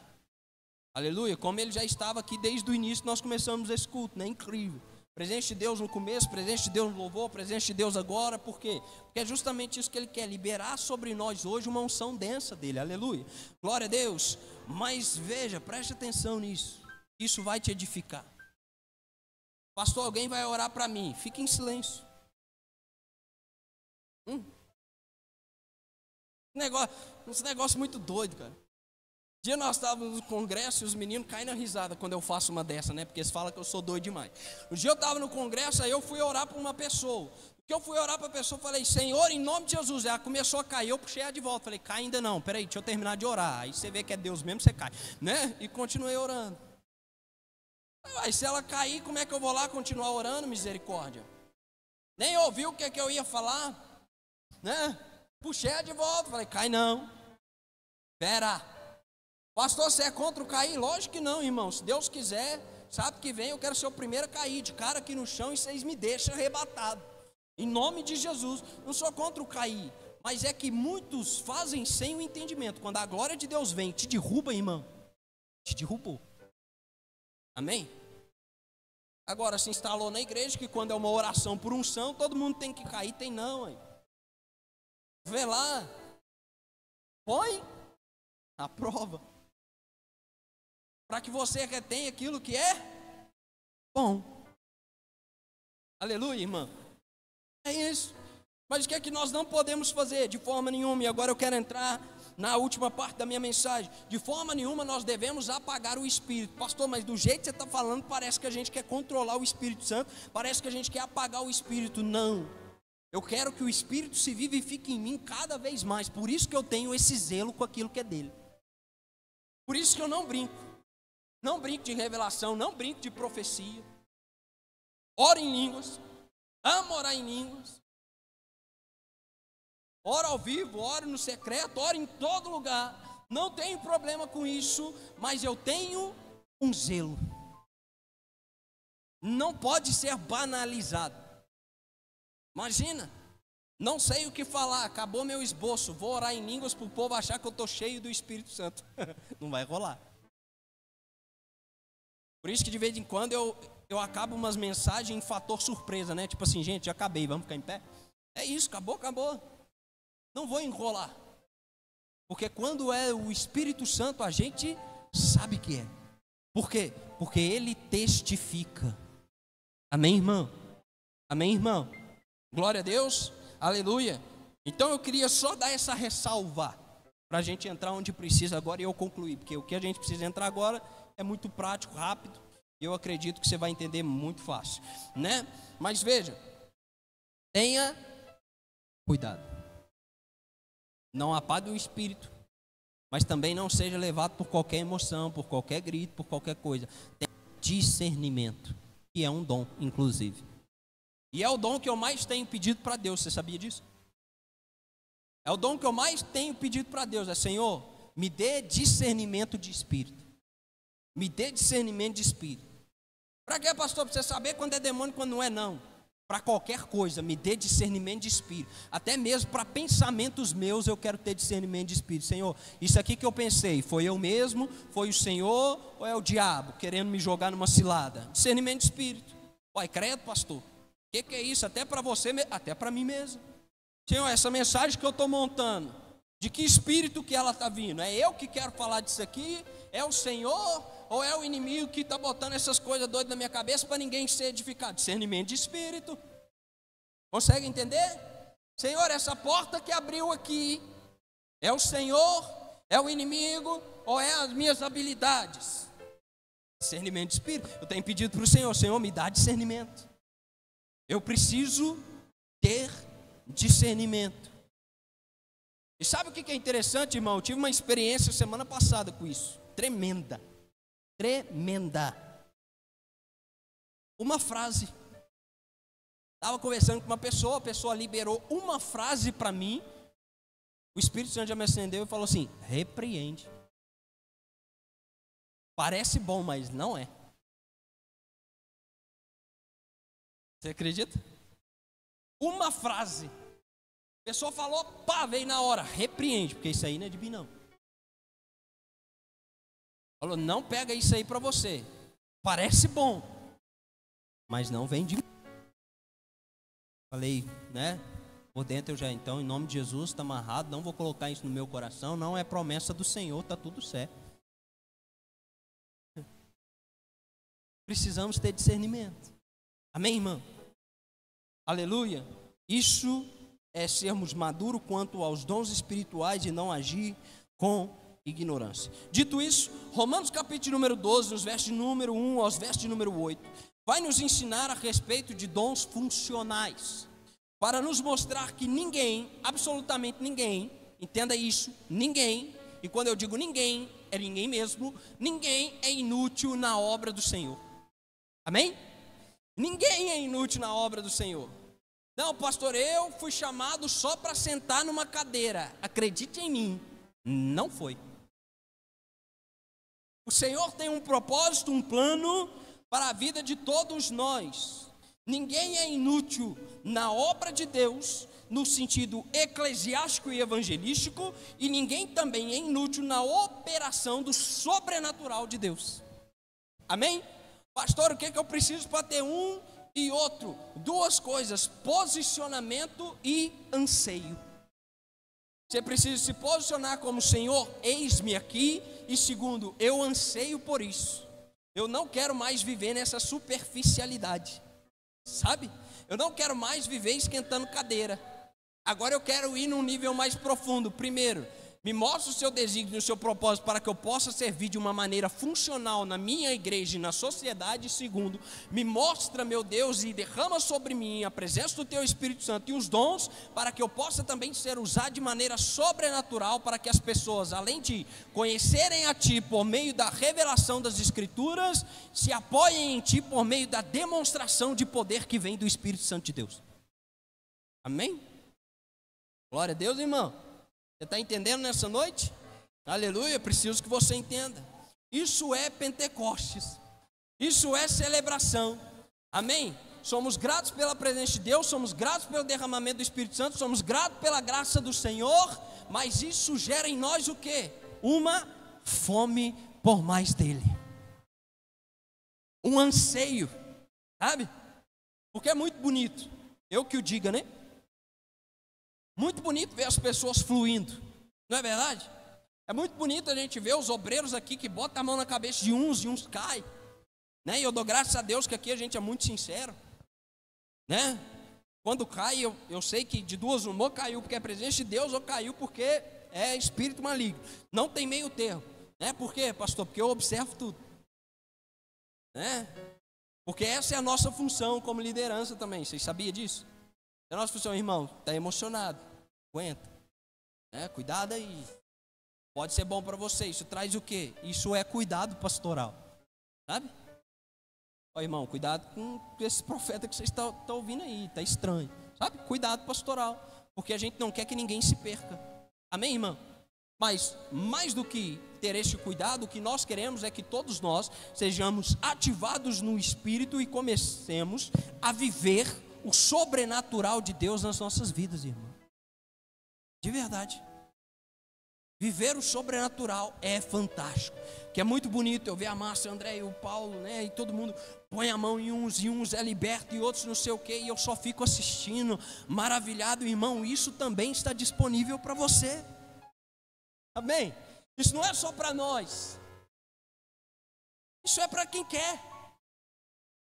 Speaker 1: Aleluia, como ele já estava aqui desde o início, nós começamos esse culto, né, incrível. Presente de Deus no começo, presente de Deus no louvor, presente de Deus agora, por quê? Porque é justamente isso que ele quer, liberar sobre nós hoje uma unção densa dele, aleluia. Glória a Deus, mas veja, preste atenção nisso, isso vai te edificar. Pastor, alguém vai orar para mim, fique em silêncio. Esse negócio muito doido, cara. Um dia nós estávamos no congresso e os meninos caem na risada quando eu faço uma dessa, né? Porque eles falam que eu sou doido demais. Um dia eu estava no congresso, aí eu fui orar para uma pessoa. Que eu fui orar para a pessoa, falei, Senhor, em nome de Jesus. Ela começou a cair, eu puxei ela de volta. Falei, cai ainda não, peraí, deixa eu terminar de orar. Aí você vê que é Deus mesmo, você cai, né? E continuei orando. Aí se ela cair, como é que eu vou lá continuar orando, misericórdia? Nem ouviu o que é que eu ia falar, né? Puxei ela de volta, falei, cai não. Pera. Pastor, você é contra o cair? Lógico que não, irmão. Se Deus quiser, sabe que vem, eu quero ser o primeiro a cair, de cara aqui no chão, e vocês me deixam arrebatado. Em nome de Jesus. Não sou contra o cair, mas é que muitos fazem sem o entendimento. Quando a glória de Deus vem, te derruba, irmão. Te derrubou. Amém? Agora se instalou na igreja que quando é uma oração por unção, todo mundo tem que cair, tem não, hein? Vê lá. Põe A prova. Para que você retenha aquilo que é bom. Aleluia, irmã. É isso. Mas o que é que nós não podemos fazer? De forma nenhuma. E agora eu quero entrar na última parte da minha mensagem. De forma nenhuma nós devemos apagar o Espírito. Pastor, mas do jeito que você está falando, parece que a gente quer controlar o Espírito Santo. Parece que a gente quer apagar o Espírito. Não. Eu quero que o Espírito se vivifique em mim cada vez mais. Por isso que eu tenho esse zelo com aquilo que é dele. Por isso que eu não brinco. Não brinco de revelação, não brinco de profecia. Oro em línguas. Amo orar em línguas. Oro ao vivo, oro no secreto, oro em todo lugar. Não tenho problema com isso, mas eu tenho um zelo. Não pode ser banalizado. Imagina, não sei o que falar, acabou meu esboço, vou orar em línguas para o povo achar que eu estou cheio do Espírito Santo. Não vai rolar. Por isso que de vez em quando eu acabo umas mensagens em fator surpresa, né? Tipo assim, gente, já acabei, vamos ficar em pé? É isso, acabou. Não vou enrolar. Porque quando é o Espírito Santo, a gente sabe que é. Por quê? Porque ele testifica. Amém, irmão? Amém, irmão? Glória a Deus. Aleluia. Então eu queria só dar essa ressalva para a gente entrar onde precisa agora e eu concluir. Porque o que a gente precisa entrar agora é muito prático, rápido. E eu acredito que você vai entender muito fácil, né? Mas veja, tenha cuidado. Não apague o espírito, mas também não seja levado por qualquer emoção, por qualquer grito, por qualquer coisa. Tenha discernimento, que é um dom, inclusive. E é o dom que eu mais tenho pedido para Deus, você sabia disso? É o dom que eu mais tenho pedido para Deus, é: Senhor, me dê discernimento de espírito. Me dê discernimento de espírito. Para quê, pastor? Para você saber quando é demônio e quando não é, não. Para qualquer coisa, me dê discernimento de espírito. Até mesmo para pensamentos meus, eu quero ter discernimento de espírito. Senhor, isso aqui que eu pensei, foi eu mesmo, foi o Senhor ou é o diabo querendo me jogar numa cilada? Discernimento de espírito. Uai, credo, pastor. O que é isso? Até para você, até para mim mesmo. Senhor, essa mensagem que eu estou montando, de que espírito que ela está vindo? É eu que quero falar disso aqui? É o Senhor? Ou é o inimigo que está botando essas coisas doidas na minha cabeça para ninguém ser edificado? Discernimento de espírito. Consegue entender? Senhor, essa porta que abriu aqui, é o Senhor, é o inimigo, ou é as minhas habilidades? Discernimento de espírito. Eu tenho pedido para o Senhor: Senhor, me dá discernimento. Eu preciso ter discernimento. E sabe o que é interessante, irmão? Eu tive uma experiência semana passada com isso. Tremenda. Uma frase. Estava conversando com uma pessoa, a pessoa liberou uma frase para mim. O Espírito Santo já me acendeu e falou assim: repreende. Parece bom, mas não é. Você acredita? Uma frase. A pessoa falou, pá, veio na hora: repreende, porque isso aí não é de mim, não. Falou: não pega isso aí para você. Parece bom, mas não vem de mim. Falei, né? Por dentro eu já, então, em nome de Jesus, está amarrado. Não vou colocar isso no meu coração. Não é promessa do Senhor, está tudo certo. Precisamos ter discernimento. Amém, irmão? Aleluia. Isso é sermos maduros quanto aos dons espirituais e não agir com ignorância. Dito isso, Romanos capítulo número 12, nos versos de número 1 aos versos de número 8, vai nos ensinar a respeito de dons funcionais, para nos mostrar que ninguém, absolutamente ninguém, entenda isso, ninguém, e quando eu digo ninguém, é ninguém mesmo, ninguém é inútil na obra do Senhor. Amém? Ninguém é inútil na obra do Senhor. Não, pastor, eu fui chamado só para sentar numa cadeira. Acredite em mim, não foi. O Senhor tem um propósito, um plano para a vida de todos nós. Ninguém é inútil na obra de Deus, no sentido eclesiástico e evangelístico, e ninguém também é inútil na operação do sobrenatural de Deus. Amém? Pastor, o que eu preciso para ter um e outro? Duas coisas: posicionamento e anseio. Você precisa se posicionar como: Senhor, eis-me aqui. E segundo, eu anseio por isso. Eu não quero mais viver nessa superficialidade, sabe? Eu não quero mais viver esquentando cadeira. Agora eu quero ir num nível mais profundo. Primeiro, me mostra o seu desígnio, o seu propósito, para que eu possa servir de uma maneira funcional na minha igreja e na sociedade. Segundo, me mostra, meu Deus, e derrama sobre mim a presença do Teu Espírito Santo e os dons, para que eu possa também ser usado de maneira sobrenatural, para que as pessoas, além de conhecerem a Ti por meio da revelação das Escrituras, se apoiem em Ti por meio da demonstração de poder que vem do Espírito Santo de Deus. Amém? Glória a Deus, irmão. Você está entendendo nessa noite? Aleluia, preciso que você entenda. Isso é Pentecostes. Isso é celebração. Amém? Somos gratos pela presença de Deus, somos gratos pelo derramamento do Espírito Santo, somos gratos pela graça do Senhor, mas isso gera em nós o quê? Uma fome por mais dele. Um anseio, sabe? Porque é muito bonito. Eu que o diga, né? Muito bonito ver as pessoas fluindo, não é verdade? É muito bonito a gente ver os obreiros aqui que botam a mão na cabeça de uns e uns caem, né? E eu dou graças a Deus que aqui a gente é muito sincero, né? Quando cai, eu sei que de duas uma, ou caiu porque é presença de Deus, ou caiu porque é espírito maligno. Não tem meio termo, né? Por quê, pastor? Porque eu observo tudo, né? Porque essa é a nossa função como liderança também. Vocês sabiam disso? A nossa função, irmão, está emocionado, aguenta, né? Cuidado aí, pode ser bom para você. Isso traz o quê? Isso é cuidado pastoral, sabe? Ó, irmão, cuidado com esse profeta que você está ouvindo aí, está estranho, sabe? Cuidado pastoral, porque a gente não quer que ninguém se perca, amém, irmão? Mas mais do que ter este cuidado, o que nós queremos é que todos nós sejamos ativados no Espírito e comecemos a viver o sobrenatural de Deus nas nossas vidas, irmão. De verdade. Viver o sobrenatural é fantástico. Que é muito bonito eu ver a Márcia, o André e o Paulo, né? E todo mundo põe a mão em uns, e uns é liberto, e outros não sei o quê. E eu só fico assistindo, maravilhado, irmão. Isso também está disponível para você. Amém? Isso não é só para nós. Isso é para quem quer.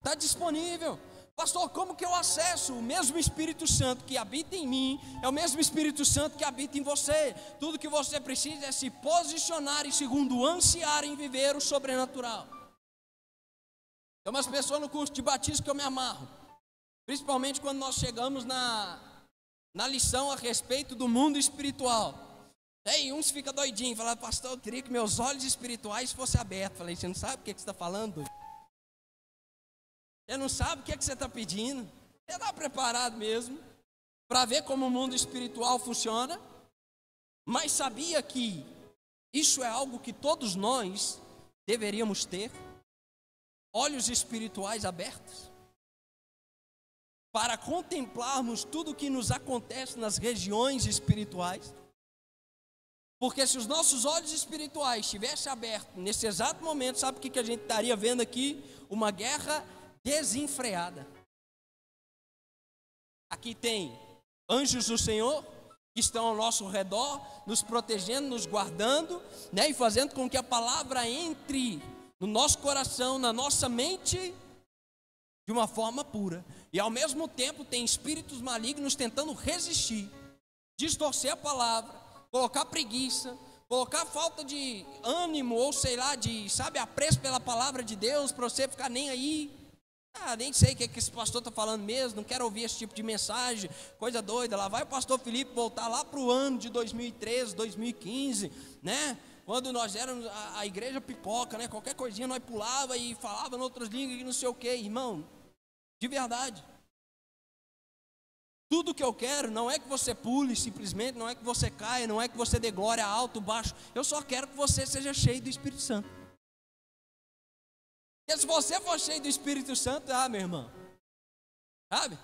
Speaker 1: Está disponível. Pastor, como que eu acesso? O mesmo Espírito Santo que habita em mim é o mesmo Espírito Santo que habita em você. Tudo que você precisa é se posicionar e, segundo, ansiar em viver o sobrenatural. Tem umas pessoas no curso de batismo que eu me amarro, principalmente quando nós chegamos na lição a respeito do mundo espiritual. Aí uns ficam doidinhos, falam: pastor, eu queria que meus olhos espirituais fossem abertos. Falei: você não sabe o que você está falando? Você não sabe o que você está pedindo? Você está preparado mesmo para ver como o mundo espiritual funciona? Mas sabia que isso é algo que todos nós deveríamos ter? Olhos espirituais abertos, para contemplarmos tudo o que nos acontece nas regiões espirituais. Porque se os nossos olhos espirituais estivessem abertos nesse exato momento, sabe o que a gente estaria vendo aqui? Uma guerra desenfreada. Aqui tem anjos do Senhor que estão ao nosso redor, nos protegendo, nos guardando, né? E fazendo com que a palavra entre no nosso coração, na nossa mente, de uma forma pura. E ao mesmo tempo tem espíritos malignos tentando resistir, distorcer a palavra, colocar preguiça, colocar falta de ânimo, ou sei lá, sabe, apreço pela palavra de Deus, para você ficar nem aí. Nem sei o que esse pastor está falando mesmo, não quero ouvir esse tipo de mensagem, coisa doida. Lá vai o pastor Felipe voltar lá para o ano de 2013, 2015, né? Quando nós éramos a igreja pipoca, né? Qualquer coisinha nós pulava e falava em outras línguas e não sei o que, irmão. De verdade. Tudo que eu quero não é que você pule simplesmente, não é que você caia, não é que você dê glória alto, baixo. Eu só quero que você seja cheio do Espírito Santo. Porque se você for cheio do Espírito Santo, meu irmão, sabe?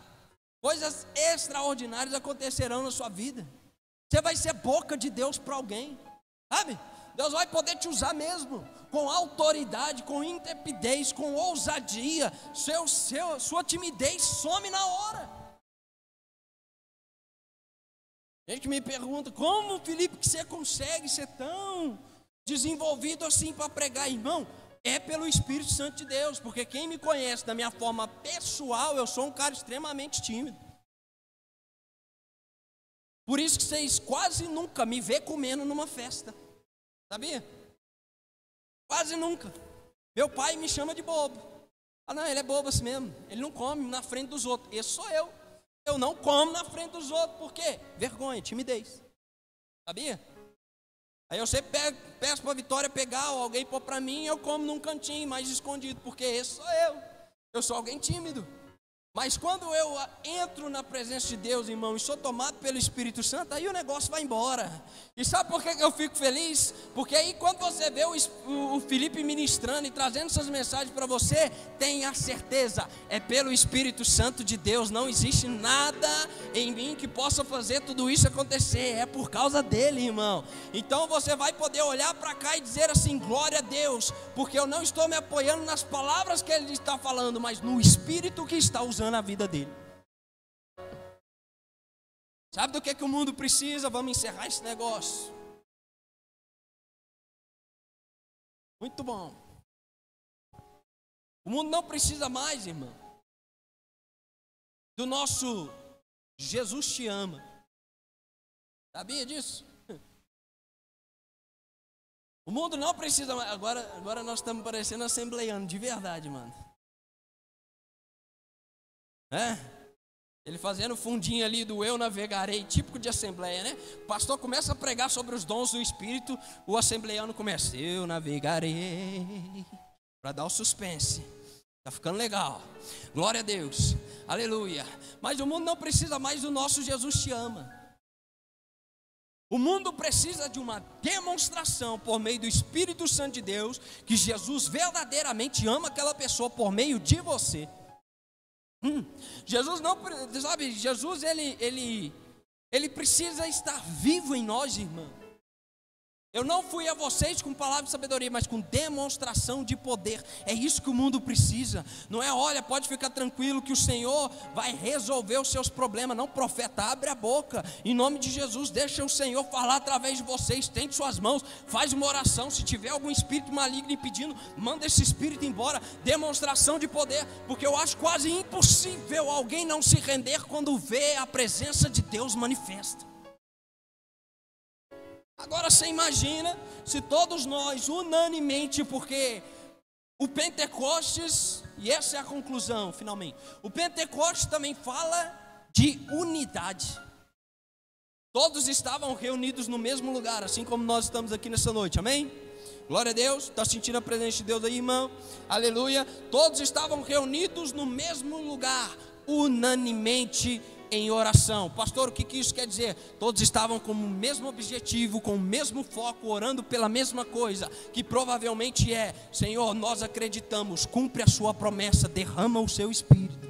Speaker 1: Coisas extraordinárias acontecerão na sua vida. Você vai ser boca de Deus para alguém, sabe? Deus vai poder te usar mesmo, com autoridade, com intrepidez, com ousadia. Sua timidez some na hora. Gente que me pergunta, como, Felipe, que você consegue ser tão desenvolvido assim para pregar? Irmão, é pelo Espírito Santo de Deus, porque quem me conhece da minha forma pessoal, eu sou um cara extremamente tímido. Por isso que vocês quase nunca me vê comendo numa festa, sabia? Quase nunca. Meu pai me chama de bobo. Ah, não, ele é bobo assim mesmo, ele não come na frente dos outros. Esse sou eu. Eu não como na frente dos outros, por quê? Vergonha, timidez, sabia? Aí eu sempre peço para a Vitória pegar ou alguém pôr para mim, eu como num cantinho mais escondido, porque esse sou eu sou alguém tímido. Mas quando eu entro na presença de Deus, irmão, e sou tomado pelo Espírito Santo, aí o negócio vai embora. E sabe por que eu fico feliz? Porque aí quando você vê o Felipe ministrando e trazendo essas mensagens para você, tenha certeza, é pelo Espírito Santo de Deus. Não existe nada em mim que possa fazer tudo isso acontecer, é por causa dele, irmão. Então você vai poder olhar para cá e dizer assim, glória a Deus, porque eu não estou me apoiando nas palavras que ele está falando, mas no Espírito que está usando a vida dele. Sabe do que o mundo precisa? Vamos encerrar esse negócio. Muito bom. O mundo não precisa mais, irmão, do nosso Jesus te ama. Sabia disso? O mundo não precisa mais. Agora nós estamos parecendo assembleiano de verdade, mano. Ele fazendo fundinho ali do eu navegarei, típico de assembleia, né? O pastor começa a pregar sobre os dons do Espírito, o assembleiano começa, eu navegarei, para dar o suspense. Tá ficando legal, glória a Deus, aleluia. Mas o mundo não precisa mais do nosso Jesus te ama. O mundo precisa de uma demonstração por meio do Espírito Santo de Deus, que Jesus verdadeiramente ama aquela pessoa por meio de você. Jesus não, sabe, Jesus ele precisa estar vivo em nós, irmão. Eu não fui a vocês com palavra de sabedoria, mas com demonstração de poder. É isso que o mundo precisa. Não é, olha, pode ficar tranquilo que o Senhor vai resolver os seus problemas. Não, profeta, abre a boca em nome de Jesus, deixa o Senhor falar através de vocês. Estende suas mãos, faz uma oração. Se tiver algum espírito maligno impedindo, manda esse espírito embora. Demonstração de poder, porque eu acho quase impossível alguém não se render quando vê a presença de Deus manifesta. Agora você imagina se todos nós unanimemente, porque o Pentecostes, e essa é a conclusão finalmente, o Pentecostes também fala de unidade. Todos estavam reunidos no mesmo lugar, assim como nós estamos aqui nessa noite, amém? Glória a Deus, está sentindo a presença de Deus aí, irmão? Aleluia. Todos estavam reunidos no mesmo lugar, unanimemente em oração. Pastor, o que isso quer dizer? Todos estavam com o mesmo objetivo, com o mesmo foco, orando pela mesma coisa, que provavelmente é, Senhor, nós acreditamos, cumpre a sua promessa, derrama o seu Espírito.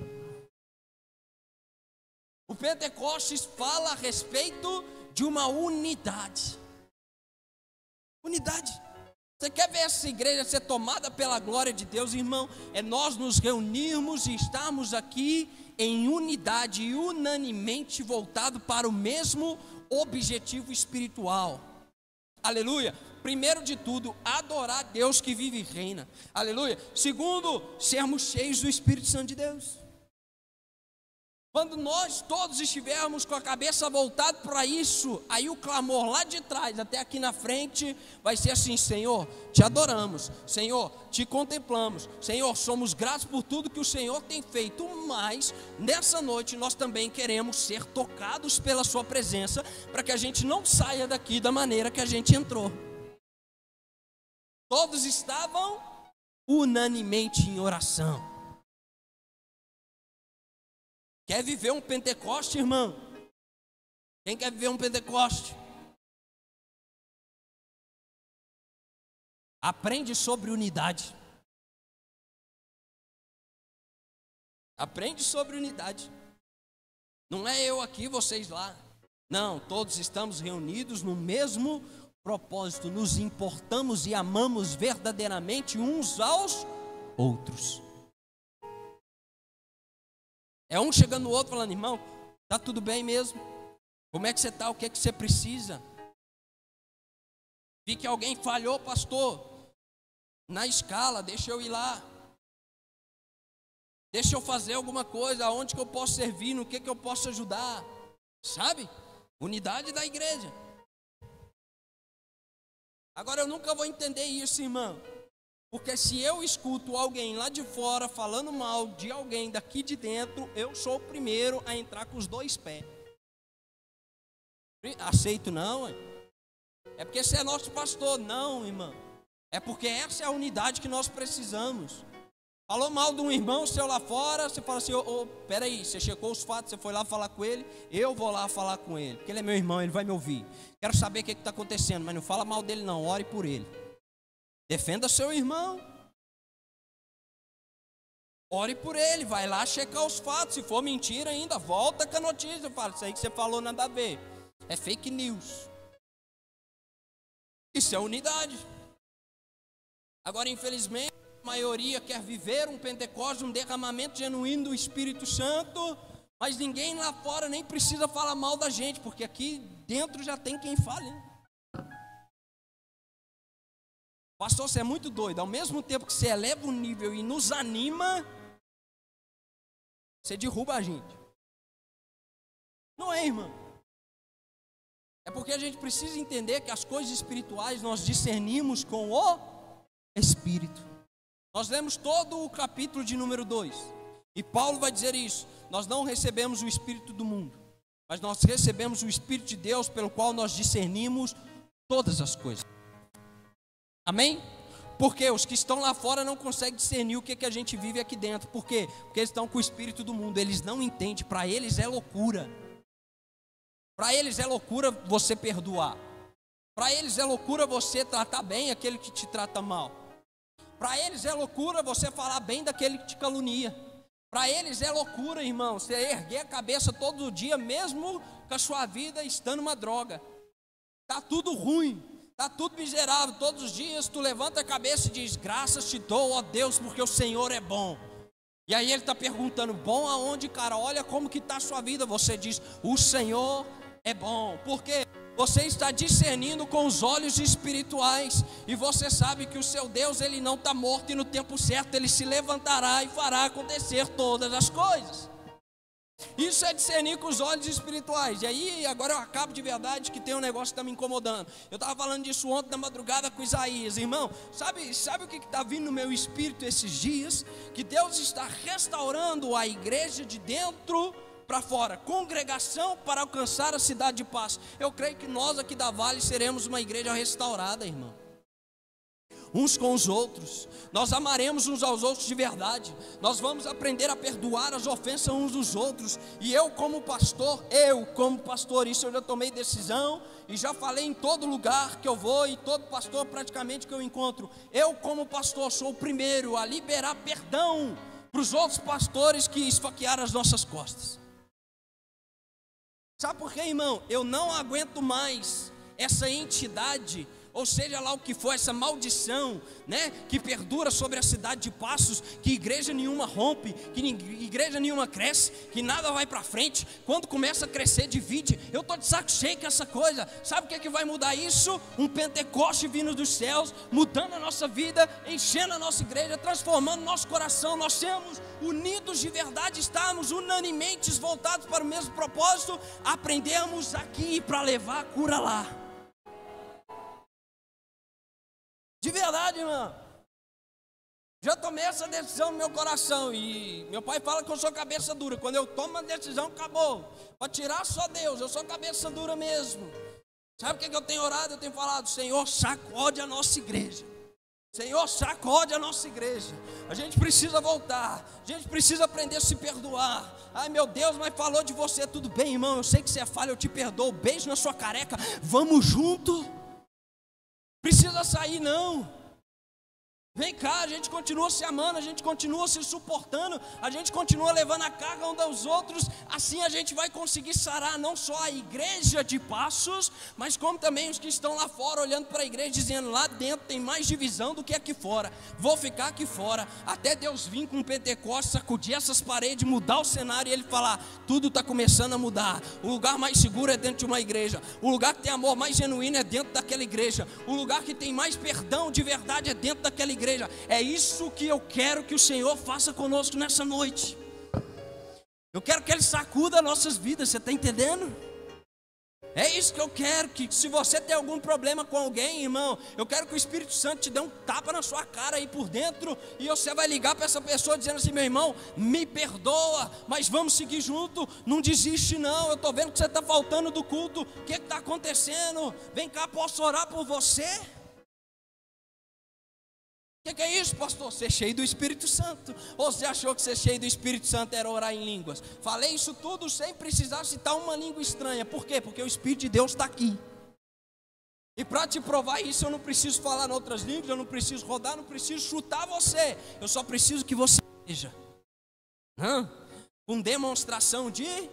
Speaker 1: O Pentecostes fala a respeito de uma unidade. Unidade. Você quer ver essa igreja ser tomada pela glória de Deus, irmão? É nós nos reunirmos e estarmos aqui em unidade e unanimemente voltado para o mesmo objetivo espiritual. Aleluia. Primeiro de tudo, adorar Deus que vive e reina. Aleluia. Segundo, sermos cheios do Espírito Santo de Deus. Quando nós todos estivermos com a cabeça voltada para isso, aí o clamor lá de trás até aqui na frente vai ser assim: Senhor, te adoramos, Senhor, te contemplamos, Senhor, somos gratos por tudo que o Senhor tem feito, mas nessa noite nós também queremos ser tocados pela sua presença, para que a gente não saia daqui da maneira que a gente entrou. Todos estavam unanimemente em oração. Quer viver um Pentecoste, irmão? Quem quer viver um Pentecoste? Aprende sobre unidade. Aprende sobre unidade. Não é eu aqui, vocês lá. Não, todos estamos reunidos no mesmo propósito. Nos importamos e amamos verdadeiramente uns aos outros. É um chegando no outro falando: irmão, tá tudo bem mesmo? Como é que você está? O que é que você precisa? Vi que alguém falhou, pastor, na escala, deixa eu ir lá. Deixa eu fazer alguma coisa, aonde que eu posso servir, no que eu posso ajudar. Sabe? Unidade da igreja. Agora eu nunca vou entender isso, irmão. Porque se eu escuto alguém lá de fora falando mal de alguém daqui de dentro, eu sou o primeiro a entrar com os dois pés. Aceito não, hein? É porque você é nosso pastor. Não, irmão. É porque essa é a unidade que nós precisamos. Falou mal de um irmão seu lá fora, você fala assim, peraí, você checou os fatos, você foi lá falar com ele, eu vou lá falar com ele, porque ele é meu irmão, ele vai me ouvir. Quero saber o que está acontecendo, mas não fala mal dele não, ore por ele. Defenda seu irmão. Ore por ele, vai lá checar os fatos, se for mentira ainda, volta com a notícia, fala, isso aí que você falou nada a ver, é fake news. Isso é unidade. Agora, infelizmente, a maioria quer viver um Pentecostes, um derramamento genuíno do Espírito Santo, mas ninguém lá fora nem precisa falar mal da gente, porque aqui dentro já tem quem fale. Pastor, você é muito doido. Ao mesmo tempo que você eleva o nível e nos anima, você derruba a gente. Não é, irmão? É porque a gente precisa entender que as coisas espirituais nós discernimos com o Espírito. Nós lemos todo o capítulo de número 2. E Paulo vai dizer isso. Nós não recebemos o Espírito do mundo, mas nós recebemos o Espírito de Deus, pelo qual nós discernimos todas as coisas. Amém? Porque os que estão lá fora não conseguem discernir o que a gente vive aqui dentro. Por quê? Porque eles estão com o Espírito do mundo. Eles não entendem. Para eles é loucura. Para eles é loucura você perdoar. Para eles é loucura você tratar bem aquele que te trata mal. Para eles é loucura você falar bem daquele que te calunia. Para eles é loucura, irmão, você erguer a cabeça todo dia, mesmo com a sua vida estando uma droga. Está tudo ruim, está tudo miserável. Todos os dias tu levanta a cabeça e diz, graças te dou, ó Deus, porque o Senhor é bom. E aí ele está perguntando, bom aonde, cara? Olha como que está a sua vida. Você diz, o Senhor é bom. Por quê? Você está discernindo com os olhos espirituais, e você sabe que o seu Deus, ele não está morto, e no tempo certo ele se levantará e fará acontecer todas as coisas. Isso é discernir com os olhos espirituais. E aí, agora eu acabo de verdade que tem um negócio que está me incomodando. Eu estava falando disso ontem na madrugada com Isaías. Irmão, sabe o que está vindo no meu espírito esses dias? Que Deus está restaurando a igreja de dentro para fora, congregação para alcançar a cidade de paz. Eu creio que nós aqui da Vale seremos uma igreja restaurada, irmão. Uns com os outros, nós amaremos uns aos outros de verdade. Nós vamos aprender a perdoar as ofensas uns dos outros. E eu como pastor, isso eu já tomei decisão e já falei em todo lugar que eu vou, e todo pastor praticamente que eu encontro. Eu como pastor sou o primeiro a liberar perdão para os outros pastores que esfaquearam as nossas costas. Sabe por quê, irmão? Eu não aguento mais essa entidade, ou seja lá o que for, essa maldição, né, que perdura sobre a cidade de Passos, que igreja nenhuma rompe, que igreja nenhuma cresce, que nada vai para frente. Quando começa a crescer, divide. Eu estou de saco cheio com essa coisa. Sabe o que vai mudar isso? Um Pentecoste vindo dos céus, mudando a nossa vida, enchendo a nossa igreja, transformando nosso coração. Nós sermos unidos de verdade, estarmos unanimemente voltados para o mesmo propósito. Aprendemos aqui para levar a cura lá. De verdade, irmão. Já tomei essa decisão no meu coração. E meu pai fala que eu sou cabeça dura. Quando eu tomo uma decisão, acabou. Para tirar só Deus, eu sou cabeça dura mesmo. Sabe o que eu tenho orado? Eu tenho falado, Senhor, sacode a nossa igreja. Senhor, sacode a nossa igreja. A gente precisa voltar. A gente precisa aprender a se perdoar. Ai meu Deus, mas falou de você. Tudo bem, irmão, eu sei que você é falha, eu te perdoo. Beijo na sua careca. Vamos junto. Precisa sair não. Vem cá, a gente continua se amando, a gente continua se suportando, a gente continua levando a carga uns aos outros. Assim a gente vai conseguir sarar não só a igreja de Passos, mas como também os que estão lá fora olhando para a igreja, dizendo: lá dentro tem mais divisão do que aqui fora, vou ficar aqui fora até Deus vir com o Pentecostes, sacudir essas paredes, mudar o cenário e Ele falar: tudo está começando a mudar. O lugar mais seguro é dentro de uma igreja, o lugar que tem amor mais genuíno é dentro daquela igreja, o lugar que tem mais perdão de verdade é dentro daquela igreja. É isso que eu quero que o Senhor faça conosco nessa noite. Eu quero que Ele sacuda nossas vidas, você está entendendo? É isso que eu quero, que se você tem algum problema com alguém, irmão, eu quero que o Espírito Santo te dê um tapa na sua cara aí por dentro, e você vai ligar para essa pessoa dizendo assim: meu irmão, me perdoa, mas vamos seguir junto, não desiste não, eu estou vendo que você está faltando do culto, o que está acontecendo? Vem cá, posso orar por você? O que é isso, pastor? Ser cheio do Espírito Santo. Ou você achou que ser cheio do Espírito Santo era orar em línguas? Falei isso tudo sem precisar citar uma língua estranha. Por quê? Porque o Espírito de Deus está aqui. E para te provar isso, eu não preciso falar em outras línguas, eu não preciso rodar, não preciso chutar você. Eu só preciso que você seja com demonstração de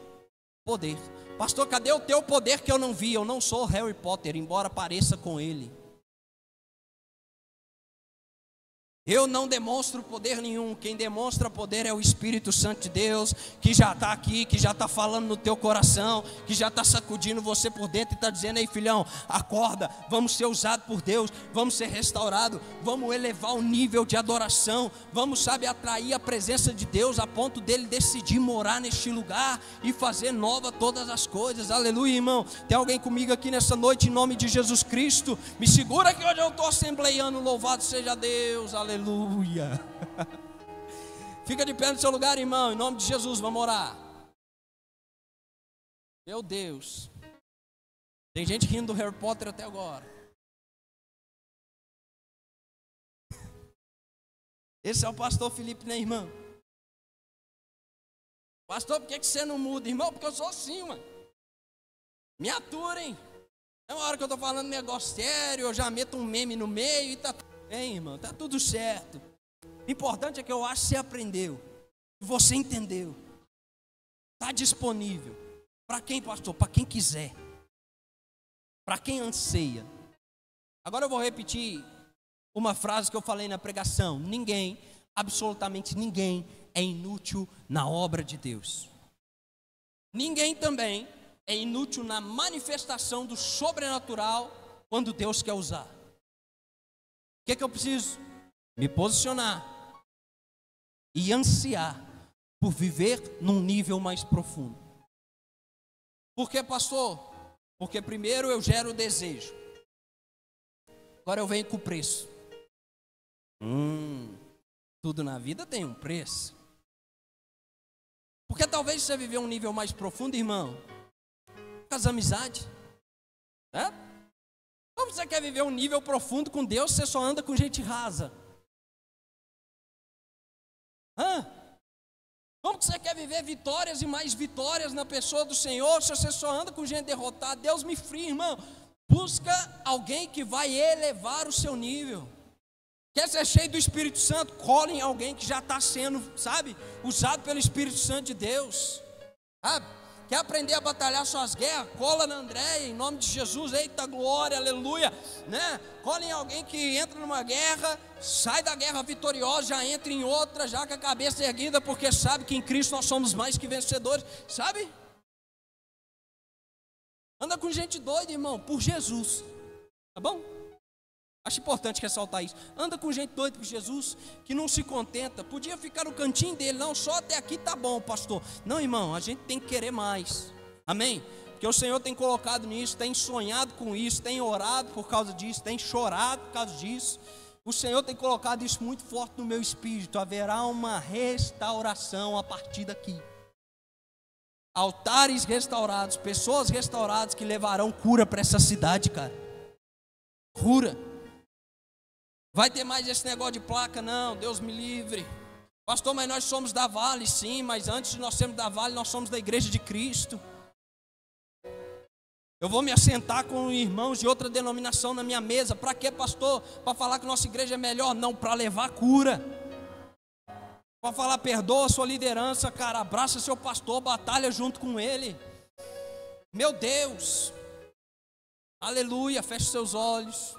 Speaker 1: poder. Pastor, cadê o teu poder que eu não vi? Eu não sou Harry Potter, embora pareça com ele. Eu não demonstro poder nenhum. Quem demonstra poder é o Espírito Santo de Deus, que já está aqui, que já está falando no teu coração, que já está sacudindo você por dentro e está dizendo: ei filhão, acorda, vamos ser usados por Deus, vamos ser restaurados, vamos elevar o nível de adoração, vamos, sabe, atrair a presença de Deus a ponto dele decidir morar neste lugar e fazer nova todas as coisas. Aleluia, irmão. Tem alguém comigo aqui nessa noite, em nome de Jesus Cristo? Me segura que hoje eu estou assembleiando. Louvado seja Deus, aleluia. Aleluia. Fica de pé no seu lugar, irmão, em nome de Jesus, vamos orar. Meu Deus, tem gente rindo do Harry Potter até agora. Esse é o pastor Felipe, né, irmão? Pastor, por que você não muda? Irmão, porque eu sou assim, mano. Me aturem. É uma hora que eu estou falando negócio sério, eu já meto um meme no meio e tá bem, irmão, está tudo certo. O importante é que eu acho que você aprendeu, você entendeu, está disponível. Para quem, pastor? Para quem quiser, para quem anseia. Agora eu vou repetir uma frase que eu falei na pregação: ninguém, absolutamente ninguém, é inútil na obra de Deus. Ninguém também é inútil na manifestação do sobrenatural quando Deus quer usar. O que eu preciso? Me posicionar e ansiar por viver num nível mais profundo. Por que, pastor? Porque primeiro eu gero o desejo, agora eu venho com o preço. Tudo na vida tem um preço. Porque talvez você viver um nível mais profundo, irmão, com as amizades, Como você quer viver um nível profundo com Deus, você só anda com gente rasa? Como você quer viver vitórias e mais vitórias na pessoa do Senhor, se você só anda com gente derrotada? Deus me frie, irmão. Busca alguém que vai elevar o seu nível. Quer ser cheio do Espírito Santo? Cola em alguém que já está sendo, sabe, usado pelo Espírito Santo de Deus. Quer aprender a batalhar suas guerras? Cola na Andréia, em nome de Jesus. Eita glória, aleluia, né? Cola em alguém que entra numa guerra, sai da guerra vitoriosa, já entra em outra, já com a cabeça erguida, porque sabe que em Cristo nós somos mais que vencedores, sabe? Anda com gente doida, irmão, por Jesus, tá bom? Acho importante ressaltar isso. Anda com gente doida por Jesus, que não se contenta. Podia ficar no cantinho dele, não, só até aqui tá bom, pastor. Não, irmão, a gente tem que querer mais. Amém? Porque o Senhor tem colocado nisso, tem sonhado com isso, tem orado por causa disso, tem chorado por causa disso. O Senhor tem colocado isso muito forte no meu espírito. Haverá uma restauração a partir daqui. Altares restaurados, pessoas restauradas que levarão cura para essa cidade, cara. Cura. Vai ter mais esse negócio de placa? Não, Deus me livre. Pastor, mas nós somos da Vale, sim, mas antes de nós sermos da Vale, nós somos da Igreja de Cristo. Eu vou me assentar com irmãos de outra denominação na minha mesa. Para quê, pastor? Para falar que nossa igreja é melhor? Não, para levar cura. Para falar, perdoa a sua liderança, cara, abraça seu pastor, batalha junto com ele. Meu Deus, aleluia, feche seus olhos.